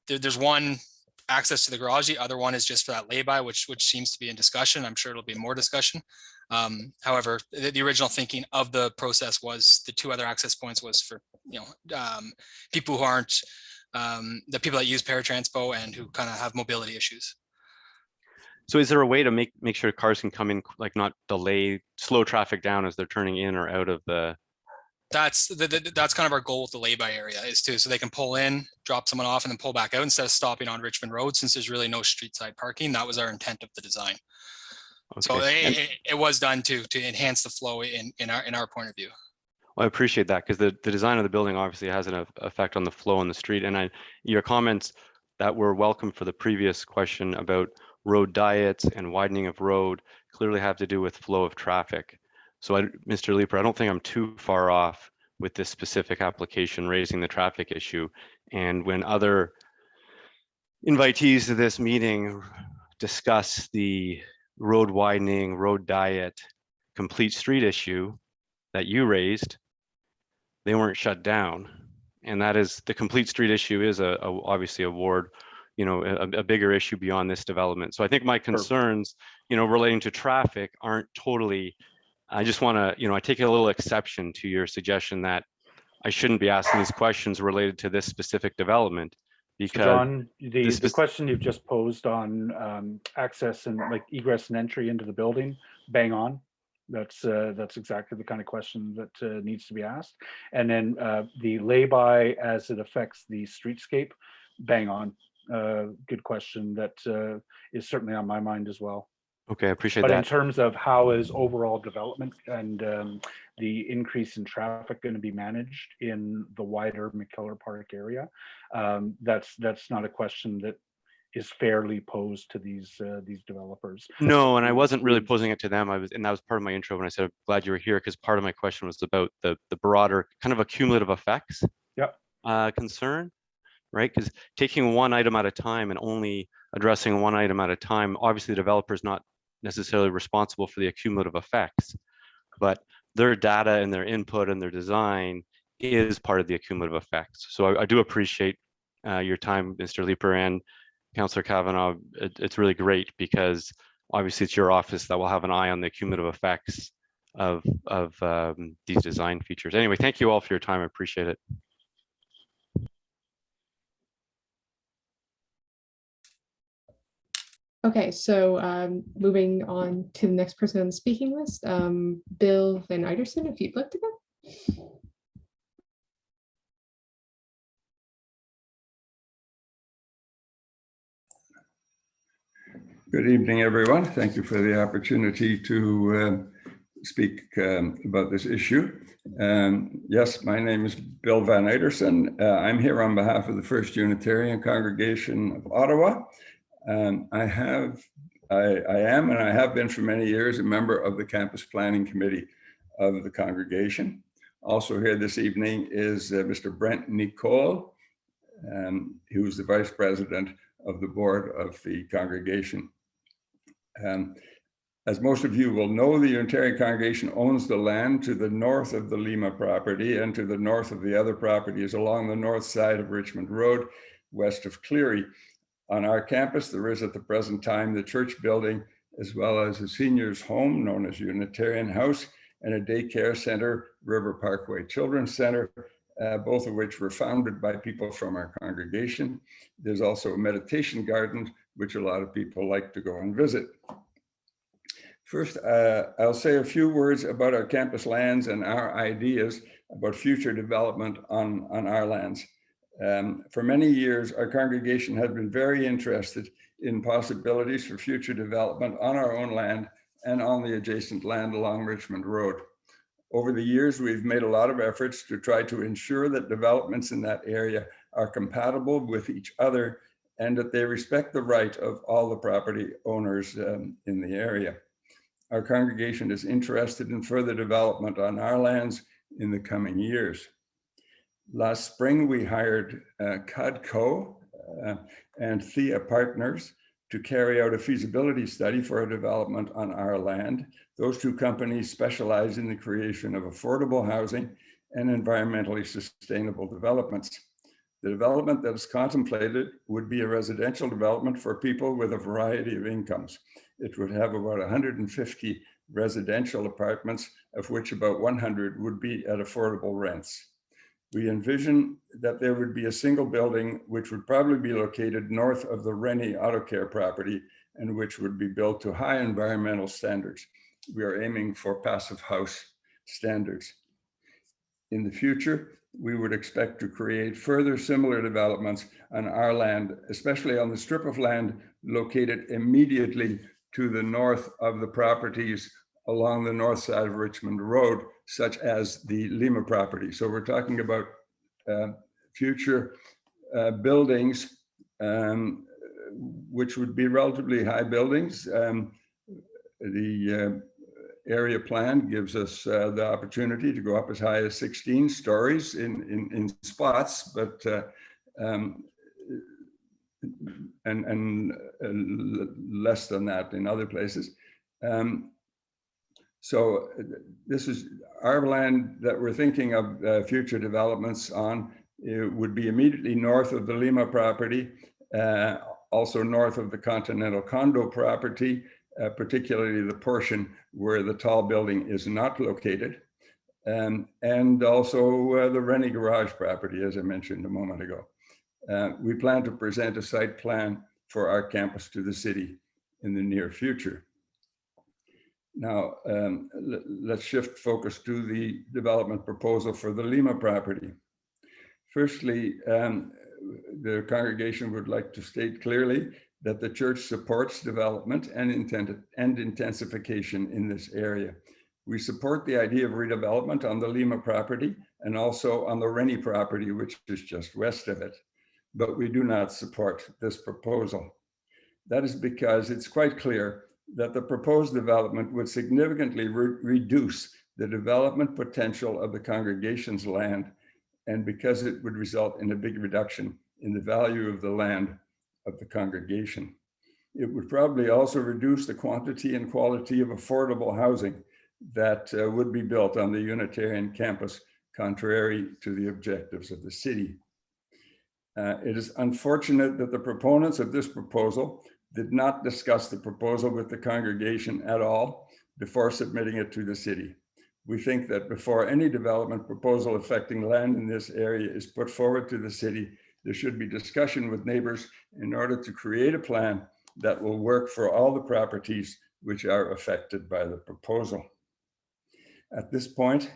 there's one access to the garage. The other one is just for that lay-by, which seems to be in discussion. I'm sure it'll be more discussion. However, the original thinking of the process was the 2 other access points was for people who aren't the people that use paratranspo and who kind of have mobility issues. So is there a way to make sure cars can come in, like not slow traffic down as they're turning in or out of the? That's kind of our goal with the lay-by area is so they can pull in, drop someone off, and then pull back out instead of stopping on Richmond Road, since there's really no street side parking. That was our intent of the design. Okay. So it was done to enhance the flow in our point of view. Well, I appreciate that, because the design of the building obviously has an effect on the flow on the street. And your comments that were welcome for the previous question about road diets and widening of road clearly have to do with flow of traffic. So Mr. Leeper, I don't think I'm too far off with this specific application raising the traffic issue. And when other invitees to this meeting discuss the road widening, road diet, complete street issue that you raised, they weren't shut down. And that is, the complete street issue is obviously a ward, a bigger issue beyond this development. So I think my concerns, relating to traffic aren't totally, I just want to, I take a little exception to your suggestion that I shouldn't be asking these questions related to this specific development, because so John, the question you've just posed on access and like egress and entry into the building, bang on. That's exactly the kind of question that needs to be asked. And then the lay-by as it affects the streetscape, bang on. Good question that is certainly on my mind as well. Okay, I appreciate that. But in terms of how is overall development and the increase in traffic going to be managed in the wider McKellar Park area, that's not a question that is fairly posed to these developers. No, and I wasn't really posing it to them. And that was part of my intro when I said I'm glad you were here, because part of my question was about the broader kind of accumulative effects concern, right? Because taking one item at a time and only addressing one item at a time, obviously the developer is not necessarily responsible for the accumulative effects, but their data and their input and their design is part of the accumulative effects. So I do appreciate your time, Mr. Leeper and Councillor Kavanaugh. It's really great, because obviously it's your office that will have an eye on the accumulative effects of these design features. Anyway, thank you all for your time. I appreciate it. Okay, so moving on to the next person on the speaking list, Bill Van Iderson, if you'd like to go. Good evening, everyone. Thank you for the opportunity to speak about this issue. Yes, my name is Bill Van Iderson. I'm here on behalf of the First Unitarian Congregation of Ottawa. I am and I have been for many years a member of the Campus Planning Committee of the congregation. Also here this evening is Mr. Brent Nicole, who's the Vice President of the Board of the congregation. As most of you will know, the Unitarian Congregation owns the land to the north of the Lima property and to the north of the other properties along the north side of Richmond Road, west of Cleary. On our campus, there is at the present time the church building, as well as a seniors home known as Unitarian House, and a daycare center, River Parkway Children's Center, both of which were founded by people from our congregation. There's also a meditation garden, which a lot of people like to go and visit. First, I'll say a few words about our campus lands and our ideas about future development on our lands. For many years, our congregation has been very interested in possibilities for future development on our own land and on the adjacent land along Richmond Road. Over the years, we've made a lot of efforts to try to ensure that developments in that area are compatible with each other and that they respect the right of all the property owners in the area. Our congregation is interested in further development on our lands in the coming years. Last spring, we hired CADCO and Thea Partners to carry out a feasibility study for a development on our land. Those two companies specialize in the creation of affordable housing and environmentally sustainable developments. The development that is contemplated would be a residential development for people with a variety of incomes. It would have about 150 residential apartments, of which about 100 would be at affordable rents. We envision that there would be a single building which would probably be located north of the Rennie Auto Care property and which would be built to high environmental standards. We are aiming for passive house standards. In the future, we would expect to create further similar developments on our land, especially on the strip of land located immediately to the north of the properties along the north side of Richmond Road, such as the Lima property. So we're talking about future buildings, which would be relatively high buildings. The area plan gives us the opportunity to go up as high as 16 stories in spots, but and less than that in other places. So this is our land that we're thinking of future developments on. It would be immediately north of the Lima property, also north of the Continental Condo property, particularly the portion where the tall building is not located, and also the Rennie Garage property, as I mentioned a moment ago. We plan to present a site plan for our campus to the city in the near future. Now, let's shift focus to the development proposal for the Lima property. Firstly, the congregation would like to state clearly that the church supports development and intensification in this area. We support the idea of redevelopment on the Lima property and also on the Rennie property, which is just west of it, but we do not support this proposal. That is because it's quite clear that the proposed development would significantly reduce the development potential of the congregation's land, and because it would result in a big reduction in the value of the land of the congregation. It would probably also reduce the quantity and quality of affordable housing that would be built on the Unitarian campus, contrary to the objectives of the city. It is unfortunate that the proponents of this proposal did not discuss the proposal with the congregation at all before submitting it to the city. We think that before any development proposal affecting land in this area is put forward to the city, there should be discussion with neighbors in order to create a plan that will work for all the properties which are affected by the proposal. At this point,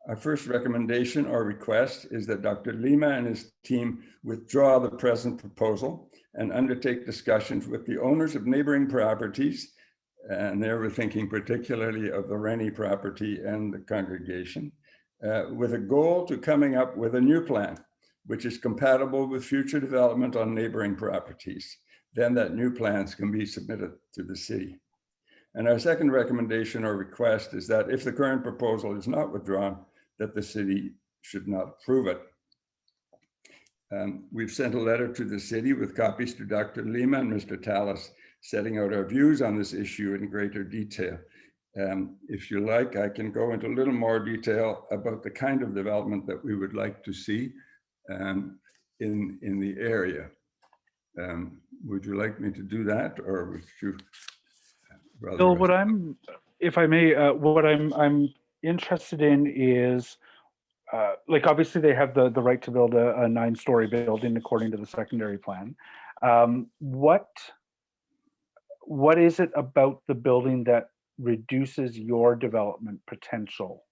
our first recommendation or request is that Dr. Lima and his team withdraw the present proposal and undertake discussions with the owners of neighboring properties, and there we're thinking particularly of the Rennie property and the congregation, with a goal to coming up with a new plan, which is compatible with future development on neighboring properties. Then that new plans can be submitted to the city. And our second recommendation or request is that if the current proposal is not withdrawn, that the city should not approve it. We've sent a letter to the city with copies to Dr. Lima and Mr. Tallis, setting out our views on this issue in greater detail. If you like, I can go into a little more detail about the kind of development that we would like to see in the area. Would you like me to do that, or would you rather? Bill, what I'm, if I may, what I'm interested in is, like, obviously they have the right to build a 9-story building according to the secondary plan. What is it about the building that reduces your development potential?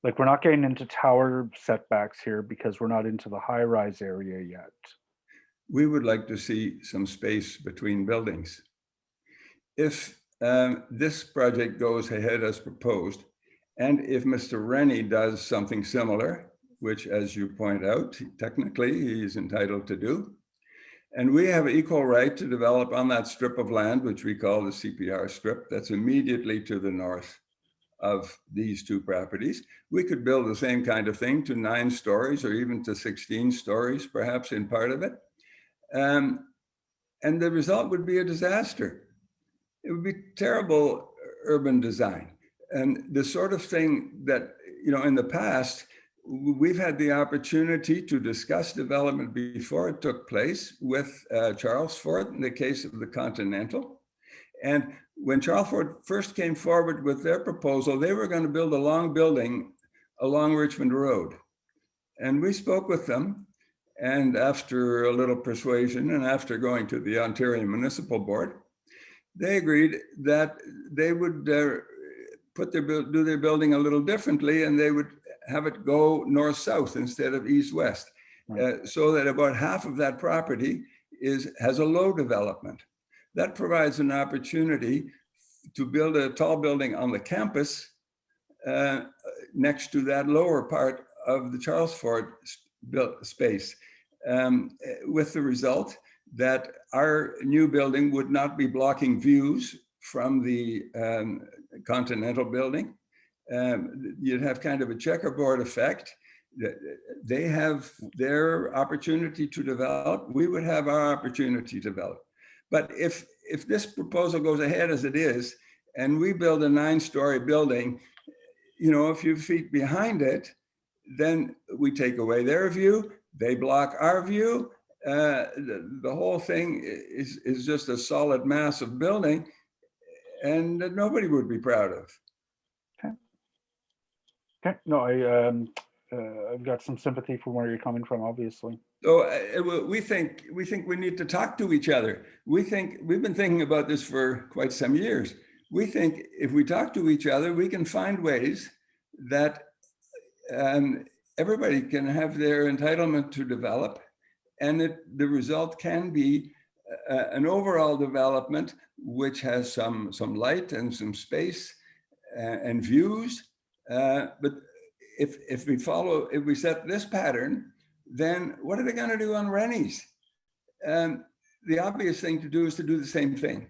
Like, we're not getting into tower setbacks here because we're not into the high-rise area yet. We would like to see some space between buildings. If this project goes ahead as proposed, and if Mr. Rennie does something similar, which, as you point out, technically he's entitled to do, and we have equal right to develop on that strip of land, which we call the CPR strip, that's immediately to the north of these two properties. We could build the same kind of thing to 9 stories or even to 16 stories, perhaps in part of it. And the result would be a disaster. It would be terrible urban design. And the sort of thing that, you know, in the past, we've had the opportunity to discuss development before it took place with Charles Fort in the case of the Continental. And when Charles Fort first came forward with their proposal, they were going to build a long building along Richmond Road. And we spoke with them. And after a little persuasion and after going to the Ontario Municipal Board, they agreed that they would do their building a little differently, and they would have it go north-south instead of east-west, so that about half of that property has a low development. That provides an opportunity to build a tall building on the campus next to that lower part of the Charles Fort space, with the result that our new building would not be blocking views from the Continental building. You'd have kind of a checkerboard effect. They have their opportunity to develop. We would have our opportunity to develop. But if this proposal goes ahead as it is, and we build a 9-story building, you know, a few feet behind it, then we take away their view, they block our view. The whole thing is just a solid mass of building, and that nobody would be proud of. Okay. No, I've got some sympathy for where you're coming from, obviously. So we think we need to talk to each other. We've been thinking about this for quite some years. We think if we talk to each other, we can find ways that everybody can have their entitlement to develop, and the result can be an overall development which has some light and some space and views. But if we set this pattern, then what are they going to do on Rennie's? The obvious thing to do is to do the same thing.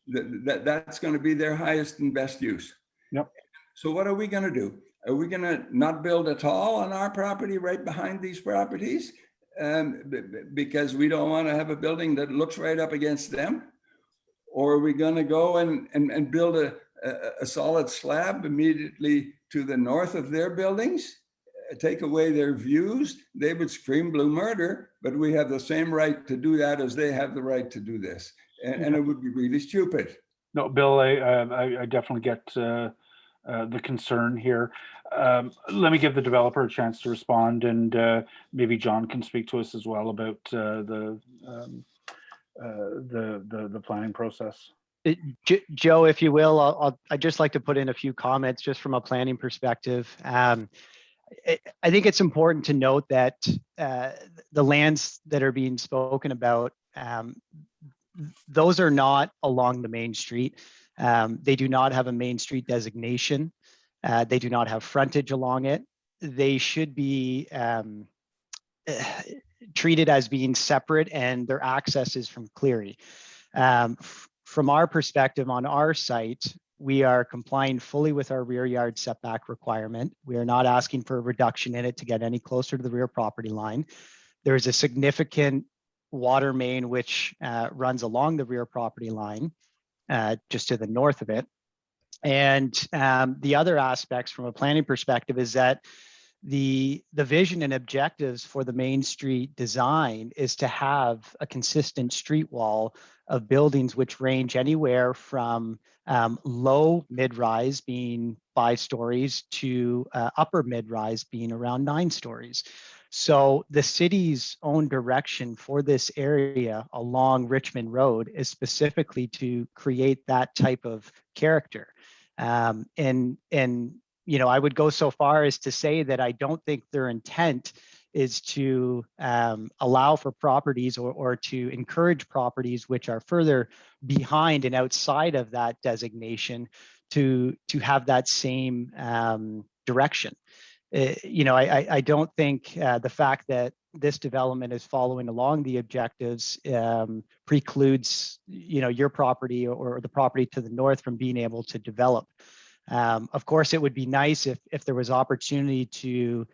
That's going to be their highest and best use. Yep. So what are we going to do? Are we going to not build at all on our property right behind these properties? Because we don't want to have a building that looks right up against them? Or are we going to go and build a solid slab immediately to the north of their buildings, take away their views? They would scream blue murder, but we have the same right to do that as they have the right to do this. And it would be really stupid. No, Bill, I definitely get the concern here. Let me give the developer a chance to respond, and maybe John can speak to us as well about the planning process. Joe, if you will, I'd just like to put in a few comments just from a planning perspective. I think it's important to note that the lands that are being spoken about, those are not along the main street. They do not have a main street designation. They do not have frontage along it. They should be treated as being separate, and their access is from Cleary. From our perspective on our site, we are complying fully with our rear yard setback requirement. We are not asking for a reduction in it to get any closer to the rear property line. There is a significant water main which runs along the rear property line, just to the north of it. And the other aspects from a planning perspective is that the vision and objectives for the Main Street design is to have a consistent street wall of buildings which range anywhere from low mid-rise being 5 stories to upper mid-rise being around 9 stories. So the city's own direction for this area along Richmond Road is specifically to create that type of character. And you know, I would go so far as to say that I don't think their intent is to allow for properties or to encourage properties which are further behind and outside of that designation to have that same direction. You know, I don't think the fact that this development is following along the objectives precludes, you know, your property or the property to the north from being able to develop. Of course, it would be nice if there was opportunity to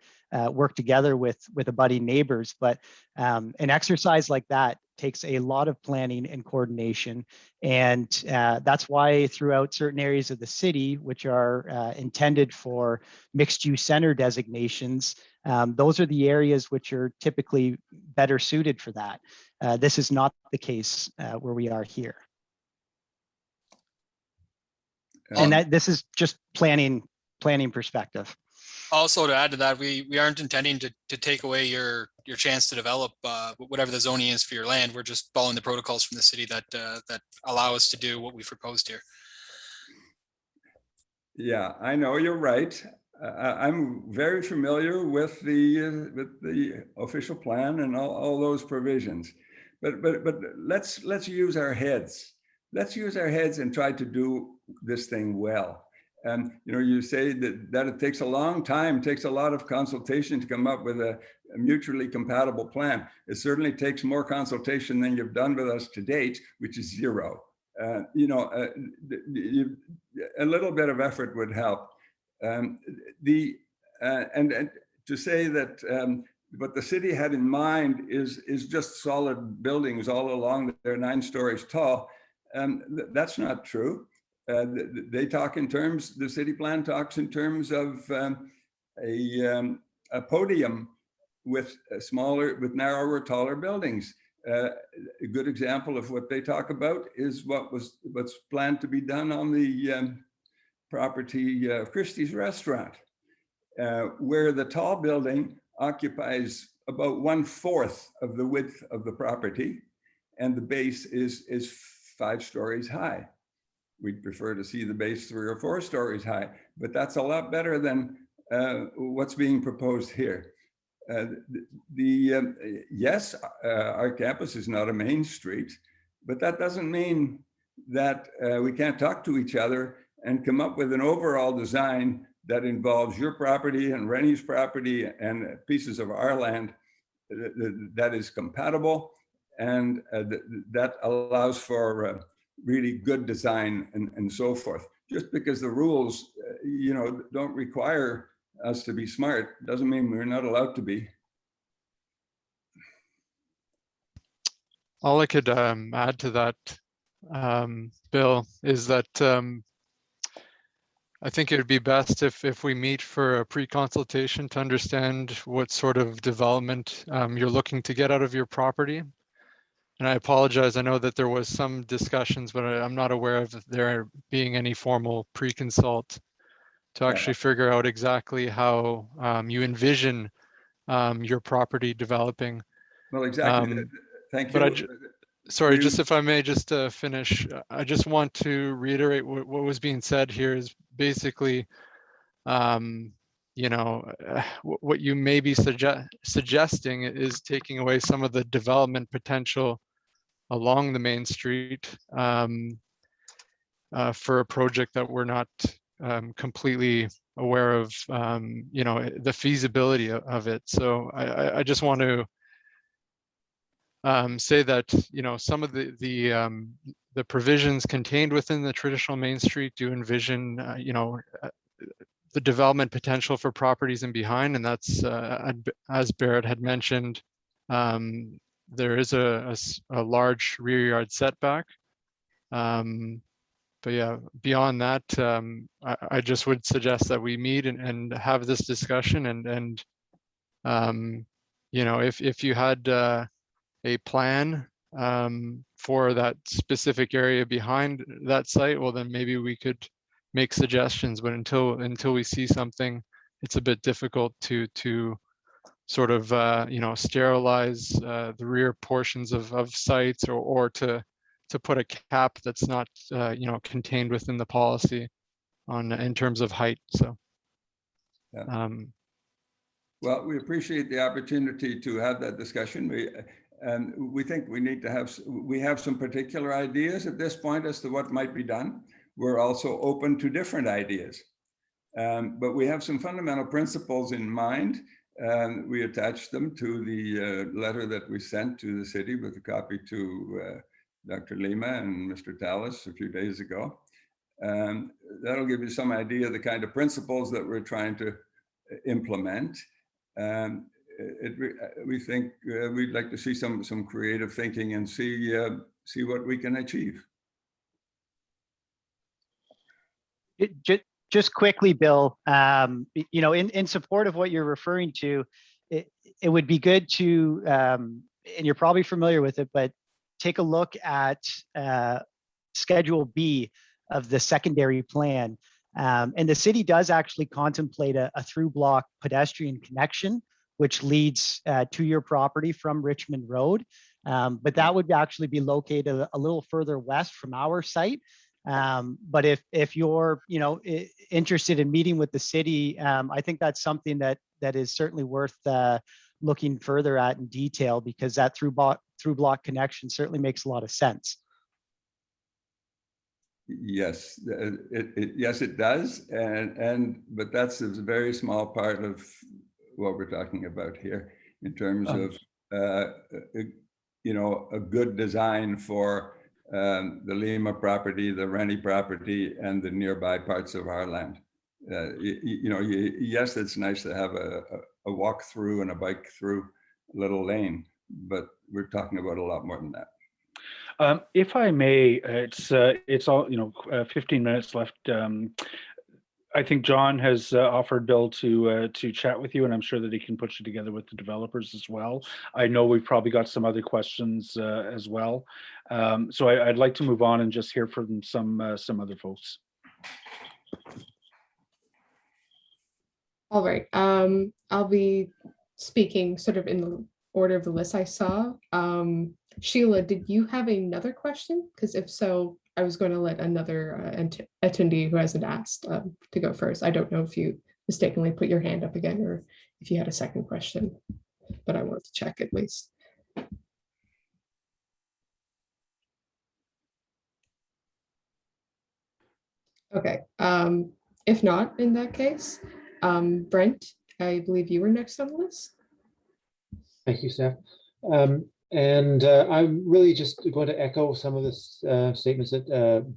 work together with abutting neighbors, but an exercise like that takes a lot of planning and coordination. And that's why throughout certain areas of the city, which are intended for mixed use center designations, those are the areas which are typically better suited for that. This is not the case where we are here. And that this is just planning perspective. Also, to add to that, we aren't intending to take away your chance to develop whatever the zoning is for your land. We're just following the protocols from the city that allow us to do what we've proposed here. Yeah, I know, you're right. I'm very familiar with the official plan and all those provisions. But let's use our heads. Let's use our heads and try to do this thing well. And you know, you say that it takes a long time, takes a lot of consultation to come up with a mutually compatible plan. It certainly takes more consultation than you've done with us to date, which is 0. You know, a little bit of effort would help. And to say that what the city had in mind is just solid buildings all along that they're 9 stories tall. That's not true. They talk in terms, the city plan talks in terms of a podium with narrower, taller buildings. A good example of what they talk about is what's planned to be done on the property of Christie's Restaurant, where the tall building occupies about 1/4 of the width of the property, and the base is 5 stories high. We'd prefer to see the base 3 or 4 stories high, but that's a lot better than what's being proposed here. Yes, our campus is not a main street, but that doesn't mean that we can't talk to each other and come up with an overall design that involves your property and Rennie's property and pieces of our land that is compatible and that allows for really good design and so forth. Just because the rules, you know, don't require us to be smart doesn't mean we're not allowed to be. All I could add to that, Bill, is that I think it would be best if we meet for a pre-consultation to understand what sort of development you're looking to get out of your property. And I apologize, I know that there was some discussions, but I'm not aware of there being any formal pre-consult to actually figure out exactly how you envision your property developing. Well, exactly. Thank you. But Sorry, just if I may just finish, I just want to reiterate what was being said here is basically, you know, what you may be suggesting is taking away some of the development potential along the main street for a project that we're not completely aware of, you know, the feasibility of it. So I just want to say that, you know, some of the provisions contained within the traditional Main Street do envision, you know, the development potential for properties in behind, and that's as Barrett had mentioned, there is a large rear yard setback. But yeah, beyond that, I just would suggest that we meet and have this discussion, and you know, if you had a plan for that specific area behind that site, well, then maybe we could make suggestions. But until we see something, it's a bit difficult to sort of you know, sterilize the rear portions of sites, or to put a cap that's not you know, contained within the policy on in terms of height. So yeah. Well, we appreciate the opportunity to have that discussion. We think we need to have some particular ideas at this point as to what might be done. We're also open to different ideas, but we have some fundamental principles in mind. We attached them to the letter that we sent to the city with a copy to Dr. Lima and Mr. Tallis a few days ago. That'll give you some idea of the kind of principles that we're trying to implement. We think we'd like to see some creative thinking and see what we can achieve. Just quickly, Bill, you know, in support of what you're referring to, it would be good to, and you're probably familiar with it, but take a look at Schedule B of the secondary plan. And the city does actually contemplate a through block pedestrian connection, which leads to your property from Richmond Road. But that would actually be located a little further west from our site. But if you're, you know, interested in meeting with the city, I think that's something that is certainly worth looking further at in detail, because that through block connection certainly makes a lot of sense. Yes, yes, it does, but that's a very small part of what we're talking about here in terms of you know, a good design for the Lima property, the Rennie property, and the nearby parts of our land. You know, yes, it's nice to have a walk through and a bike through little lane, but we're talking about a lot more than that. If I may, it's all, you know, 15 minutes left. I think John has offered Bill to chat with you, and I'm sure that he can put you together with the developers as well. I know we've probably got some other questions as well. So I'd like to move on and just hear from some other folks. All right. I'll be speaking sort of in the order of the list I saw. Sheila, did you have another question? Because if so, I was going to let another attendee who hasn't asked to go first. I don't know if you mistakenly put your hand up again or if you had a second question, but I wanted to check at least. Okay. If not, in that case, Brent, I believe you were next on the list. Thank you, Steph. And I'm really just going to echo some of the statements that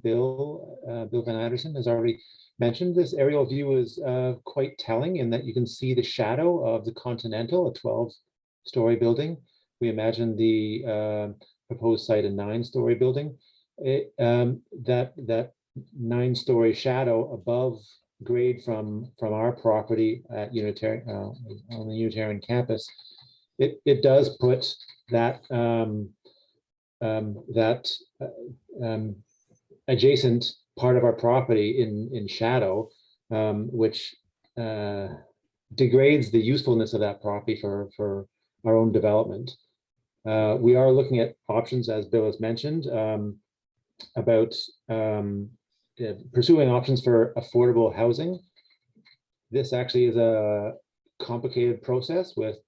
Bill Van Anderson has already mentioned. This aerial view is quite telling in that you can see the shadow of the Continental, a 12-story building. We imagine the proposed site a 9-story building. That 9-story shadow above grade from our property at Unitarian on the Unitarian campus, it does put that adjacent part of our property in shadow, which degrades the usefulness of that property for our own development. We are looking at options, as Bill has mentioned, about pursuing options for affordable housing. This actually is a complicated process with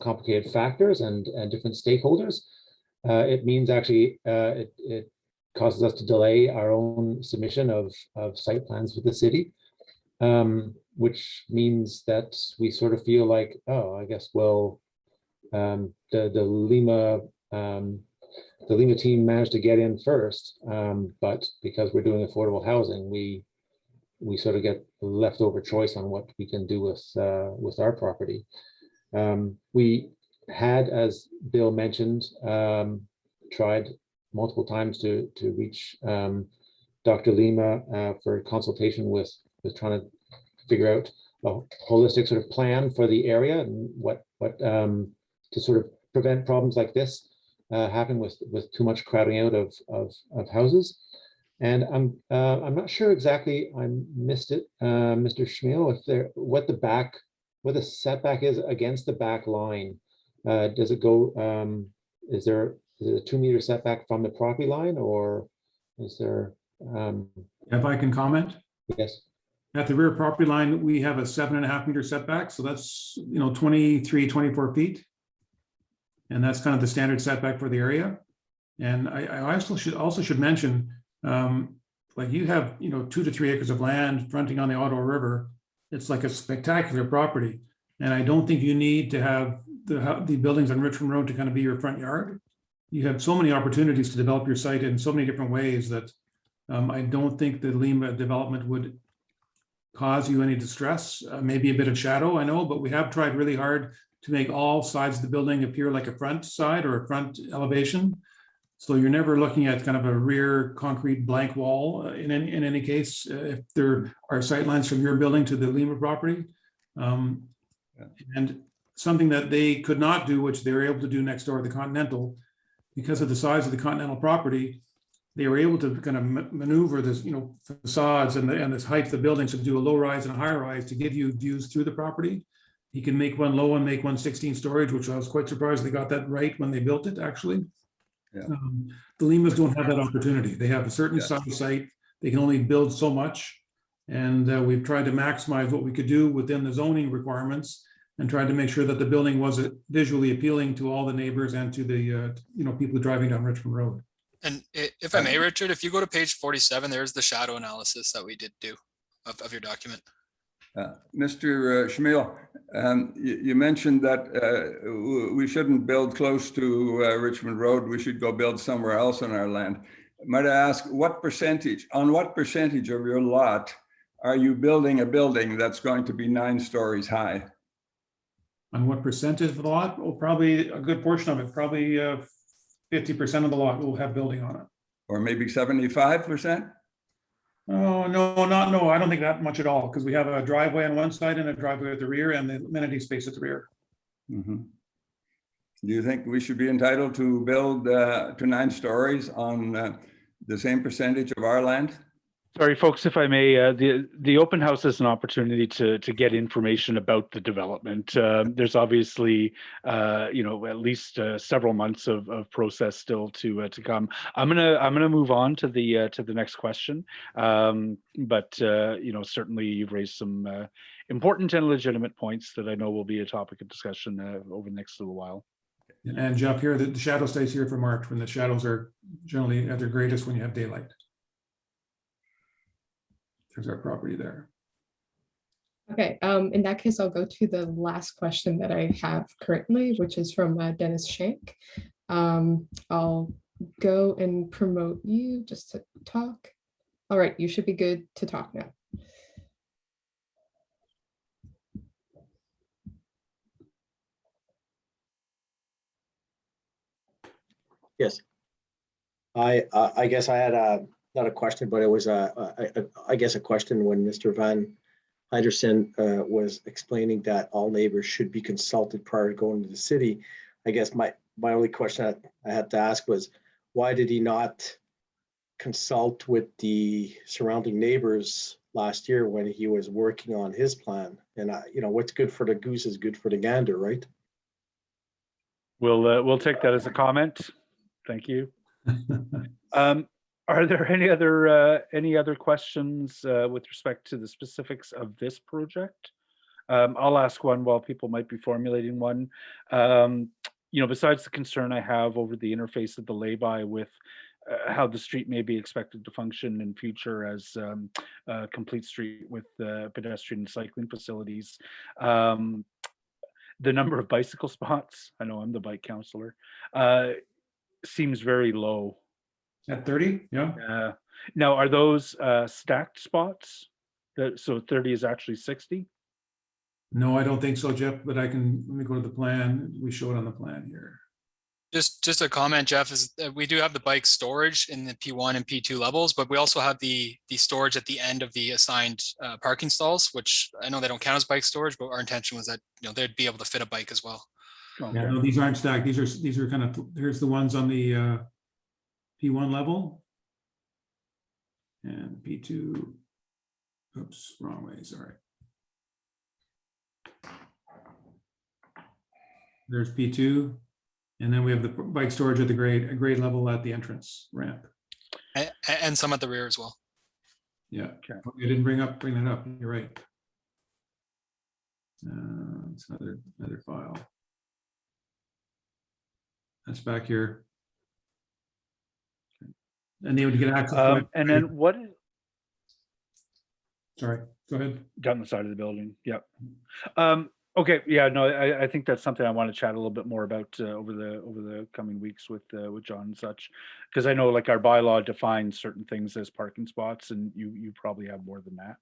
complicated factors and different stakeholders. It means actually it causes us to delay our own submission of site plans with the city, which means that we sort of feel like, oh, I guess, well, the Lima team managed to get in first, but because we're doing affordable housing, we sort of get leftover choice on what we can do with our property. We had, as Bill mentioned, tried multiple times to reach Dr. Lima for consultation with trying to figure out a holistic sort of plan for the area and what to sort of prevent problems like this happen with too much crowding out of houses. And I'm not sure exactly, I missed it, Mr. Schmiel, if what the setback is against the back line. Does it go, is it a 2 meter setback from the property line, or is there? If I can comment? Yes. At the rear property line, we have a 7.5 meter setback. So that's, 23, 24 feet. And that's kind of the standard setback for the area. And I also should mention, like you have, 2 to 3 acres of land fronting on the Ottawa River. It's like a spectacular property. And I don't think you need to have the buildings on Richmond Road to kind of be your front yard. You have so many opportunities to develop your site in so many different ways that I don't think the Lima development would cause you any distress. Maybe a bit of shadow, I know, but we have tried really hard to make all sides of the building appear like a front side or a front elevation. So you're never looking at kind of a rear concrete blank wall in any case, if there are sight lines from your building to the Lima property. And something that they could not do, which they were able to do next door to the Continental, because of the size of the Continental property, they were able to kind of maneuver this, facades and this height of the buildings to do a low rise and a high rise to give you views through the property. You can make one low and make one 16 storage, which I was quite surprised they got that right when they built it, actually. Yeah. The Limas don't have that opportunity. They have a certain size site. They can only build so much. And we've tried to maximize what we could do within the zoning requirements and tried to make sure that the building was visually appealing to all the neighbors and to the people driving down Richmond Road. And if I may, Richard, if you go to page 47, there's the shadow analysis that we did do of your document. Mr. Schmiel, you mentioned that we shouldn't build close to Richmond Road. We should go build somewhere else on our land. Might I ask, on what percentage of your lot are you building a building that's going to be 9 stories high? On what percentage of the lot? Well, probably a good portion of it, probably 50% of the lot will have building on it. Or maybe 75%? Oh, no, I don't think that much at all, because we have a driveway on one side and a driveway at the rear and the amenity space at the rear. Mm-hmm. Do you think we should be entitled to build to 9 stories on the same percentage of our land? Sorry, folks, if I may, the open house is an opportunity to get information about the development. There's obviously, at least several months of process still to come. I'm gonna move on to the next question. But certainly you've raised some important and legitimate points that I know will be a topic of discussion over the next little while. And Jeff, here the shadow stays here for March, when the shadows are generally at their greatest when you have daylight. There's our property there. Okay, in that case, I'll go to the last question that I have currently, which is from Dennis Shank. I'll go and promote you just to talk. All right, you should be good to talk now. Yes. I guess I had not a question, but it was I guess a question when Mr. Van Heidersen was explaining that all neighbors should be consulted prior to going to the city. I guess my only question I had to ask was, why did he not consult with the surrounding neighbors last year when he was working on his plan? And what's good for the goose is good for the gander, right? We'll take that as a comment. Thank you. Are there any other questions with respect to the specifics of this project? I'll ask one while people might be formulating one. Besides the concern I have over the interface of the lay-by with how the street may be expected to function in future as a complete street with pedestrian and cycling facilities. The number of bicycle spots, I know I'm the bike counselor, seems very low. At 30, yeah. Now, are those stacked spots? So 30 is actually 60? No, I don't think so, Jeff, but let me go to the plan. We show it on the plan here. Just a comment, Jeff, is that we do have the bike storage in the P1 and P2 levels, but we also have the storage at the end of the assigned parking stalls, which I know they don't count as bike storage, but our intention was that they'd be able to fit a bike as well. Okay. Yeah, no, these aren't stacked. These are kind of, here's the ones on the P1 level. And P2, oops, wrong way, sorry. There's P2. And then we have the bike storage at the grade level at the entrance ramp. And some at the rear as well. Yeah, okay. I didn't bring that up. You're right. It's another file. That's back here. And they would get access. And then what is? Sorry, go ahead. Down the side of the building. Yep. Okay. Yeah. No. I think that's something I want to chat a little bit more about over the coming weeks with John and such, because I know like our bylaw defines certain things as parking spots, and you probably have more than that.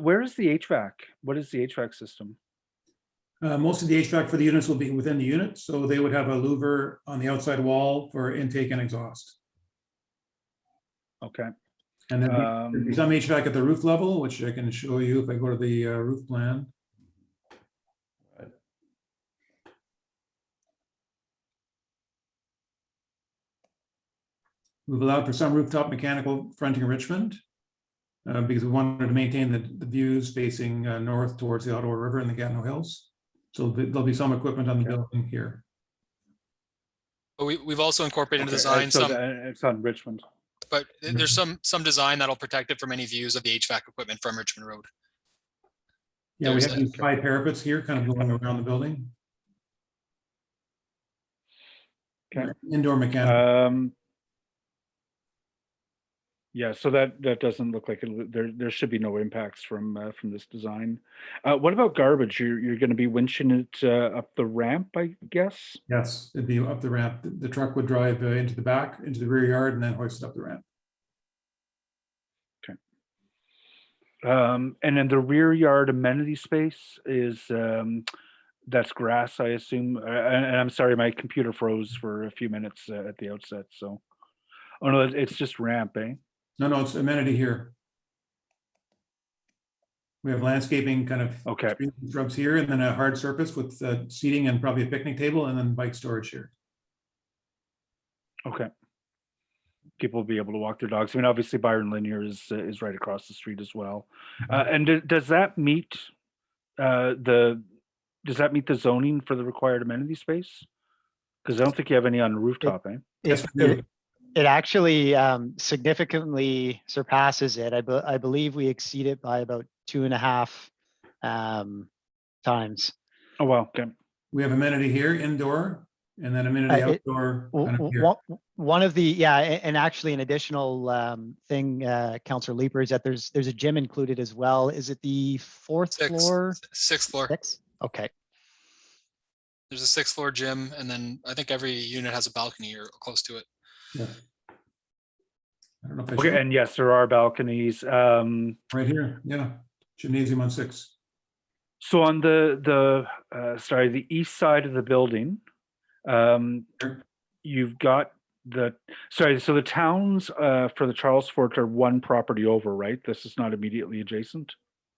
Where is the HVAC? What is the HVAC system? Most of the HVAC for the units will be within the unit, so they would have a louver on the outside wall for intake and exhaust. Okay. And then there's some HVAC at the roof level, which I can show you if I go to the roof plan. We've allowed for some rooftop mechanical fronting Richmond because we wanted to maintain the views facing north towards the Ottawa River and the Gatineau Hills. So there'll be some equipment on the building here. But we've also incorporated into design some. It's on Richmond. But there's some design that'll protect it from any views of the HVAC equipment from Richmond Road. Yeah, we have these 5 parapets here kind of going around the building. Okay. Indoor mechanical. Yeah, so that doesn't look like it. There should be no impacts from this design. What about garbage? You're going to be winching it up the ramp, I guess? Yes, it'd be up the ramp. The truck would drive into the back, into the rear yard, and then hoist it up the ramp. Okay. And then the rear yard amenity space is that's grass, I assume. And I'm sorry, my computer froze for a few minutes at the outset. So, oh no, it's just ramp, eh? No, it's amenity here. We have landscaping kind of shrubs here, and then a hard surface with seating and probably a picnic table, and then bike storage here. Okay. People will be able to walk their dogs. I mean, obviously Byron Linear is right across the street as well. And does that meet the zoning for the required amenity space? Because I don't think you have any on the rooftop, eh? Yes, it actually significantly surpasses it. I believe we exceed it by about 2.5 times. Oh, wow. Okay. We have amenity here, indoor, and then amenity outdoor. One of the, and actually an additional thing, Councillor Leeper, is that there's a gym included as well. Is it the 4th floor? 6th floor. 6? Okay. There's a 6th floor gym, and then I think every unit has a balcony or close to it. Yeah. I don't know if okay, and yes, there are balconies. Right here, yeah. Gymnasium on 6. So on the east side of the building, you've got so the towns for the Charles Fort are one property over, right? This is not immediately adjacent.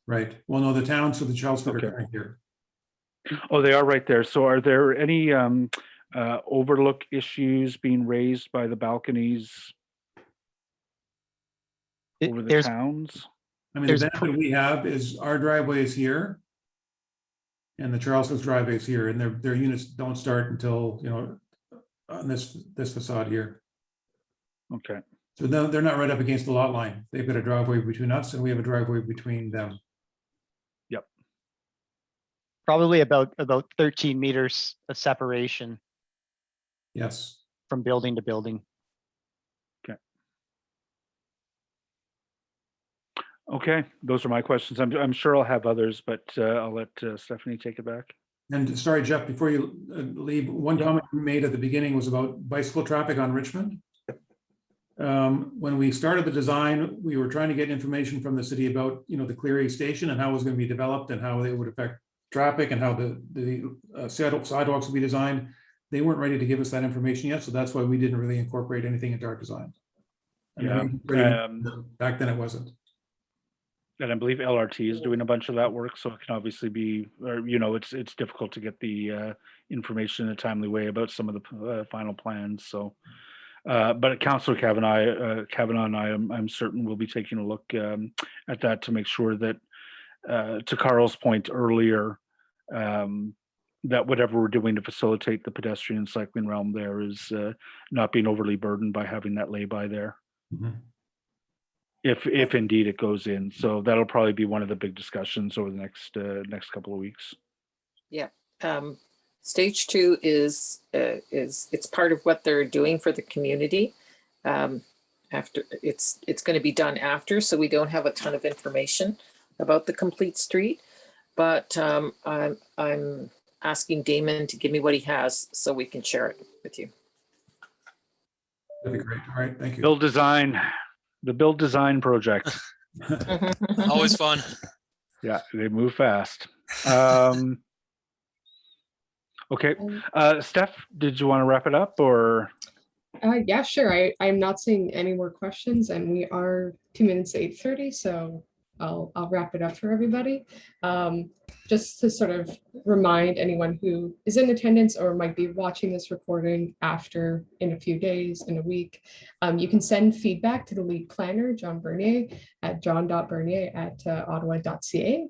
Right. Well, no, the towns for the Charles Fort are right here. Oh, they are right there. So are there any overlook issues being raised by the balconies over the towns? I mean, the benefit we have is our driveway is here, and the Charleston's driveway is here, and their units don't start until, you know, on this facade here. Okay. So they're not right up against the lot line. They've got a driveway between us and we have a driveway between them. Yep. Probably about 13 meters of separation Yes. from building to building. Okay, those are my questions. I'm sure I'll have others, but I'll let Stephanie take it back. And sorry, Jeff, before you leave, one comment you made at the beginning was about bicycle traffic on Richmond. When we started the design, we were trying to get information from the city about, you know, the Cleary station and how it was going to be developed and how they would affect traffic and how the sidewalks would be designed. They weren't ready to give us that information yet, so that's why we didn't really incorporate anything into our design. I mean, back then it wasn't. And I believe LRT is doing a bunch of that work, so it can obviously be, or, you know, it's difficult to get the information in a timely way about some of the final plans. So, but Councillor Kavanaugh and I, I'm certain we'll be taking a look at that to make sure that, to Carl's point earlier, that whatever we're doing to facilitate the pedestrian and cycling realm there is not being overly burdened by having that lay-by there. Mm-hmm. If indeed it goes in. So that'll probably be one of the big discussions over the next couple of weeks. Yeah. Stage 2 is it's part of what they're doing for the community. After it's going to be done after, so we don't have a ton of information about the complete street. But I'm asking Damon to give me what he has so we can share it with you. That'd be great. All right, thank you. The build design project. Always fun. Yeah, they move fast. Okay, Steph, did you want to wrap it up or? Yeah, sure. I'm not seeing any more questions, and we are 2 minutes to 8:30, so I'll wrap it up for everybody. Just to sort of remind anyone who is in attendance or might be watching this recording after in a few days, in a week, you can send feedback to the lead planner, John Bernier, at john.bernier@ottawa.ca.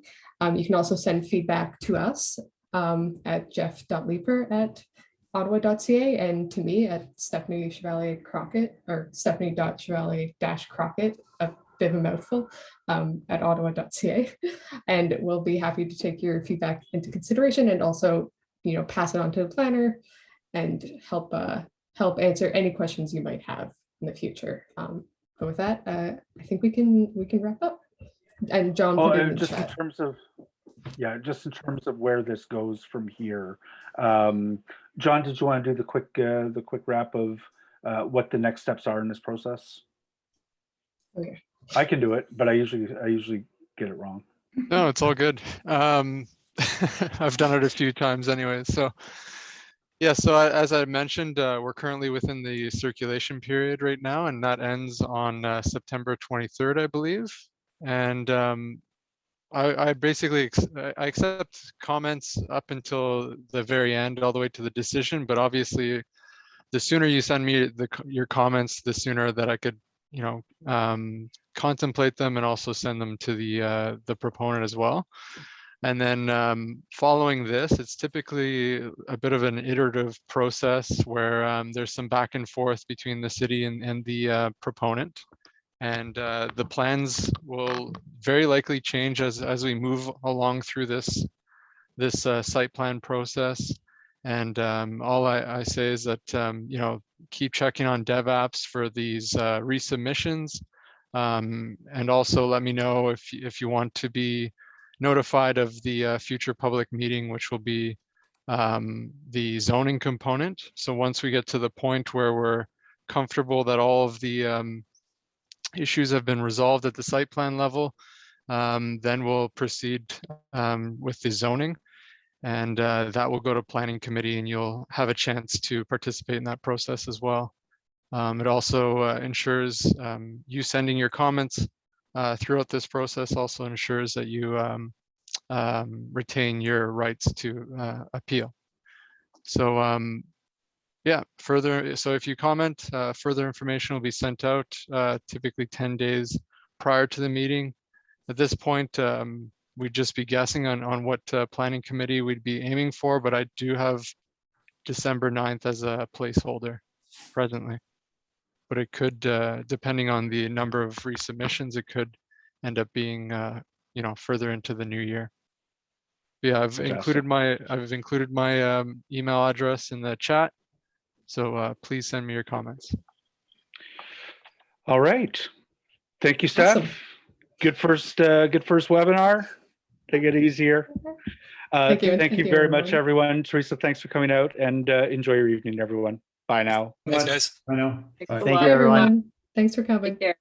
You can also send feedback to us at jeff.leeper@ottawa.ca and to me at Stephanie Chevalier Crockett or Stephanie.Chevalier-Crockett, a bit of a mouthful, at ottawa.ca. And we'll be happy to take your feedback into consideration and also, you know, pass it on to the planner and help answer any questions you might have in the future. But with that, I think we can wrap up. And John, put it in the chat. Just in terms of where this goes from here, John, did you want to do the quick wrap of what the next steps are in this process? Okay. I can do it, but I usually get it wrong. No, it's all good. I've done it a few times anyway. So yeah, so as I mentioned, we're currently within the circulation period right now, and that ends on September 23rd, I believe. And I basically I accept comments up until the very end, all the way to the decision. But obviously, the sooner you send me your comments, the sooner that I could, you know, contemplate them and also send them to the proponent as well. And then following this, it's typically a bit of an iterative process where there's some back and forth between the city and the proponent. And the plans will very likely change as we move along through this site plan process. And all I say is that, you know, keep checking on DevApps for these resubmissions. And also let me know if you want to be notified of the future public meeting, which will be the zoning component. So once we get to the point where we're comfortable that all of the issues have been resolved at the site plan level, then we'll proceed with the zoning. And that will go to planning committee, and you'll have a chance to participate in that process as well. It also ensures you sending your comments throughout this process also ensures that you retain your rights to appeal. So yeah, so if you comment, further information will be sent out typically 10 days prior to the meeting. At this point, we'd just be guessing on what planning committee we'd be aiming for, but I do have December 9th as a placeholder presently. But it could, depending on the number of resubmissions, it could end up being, further into the new year. Yeah, I've included my email address in the chat, so please send me your comments. All right. Thank you, Steph. Awesome. Good first webinar. Take it easy here. Thank you, and Thank you very much, everyone. Teresa, thanks for coming out, and enjoy your evening, everyone. Bye now. Thanks, guys. I know. Thanks Bye. a Thank lot. you, everyone. Thanks for coming. Take care.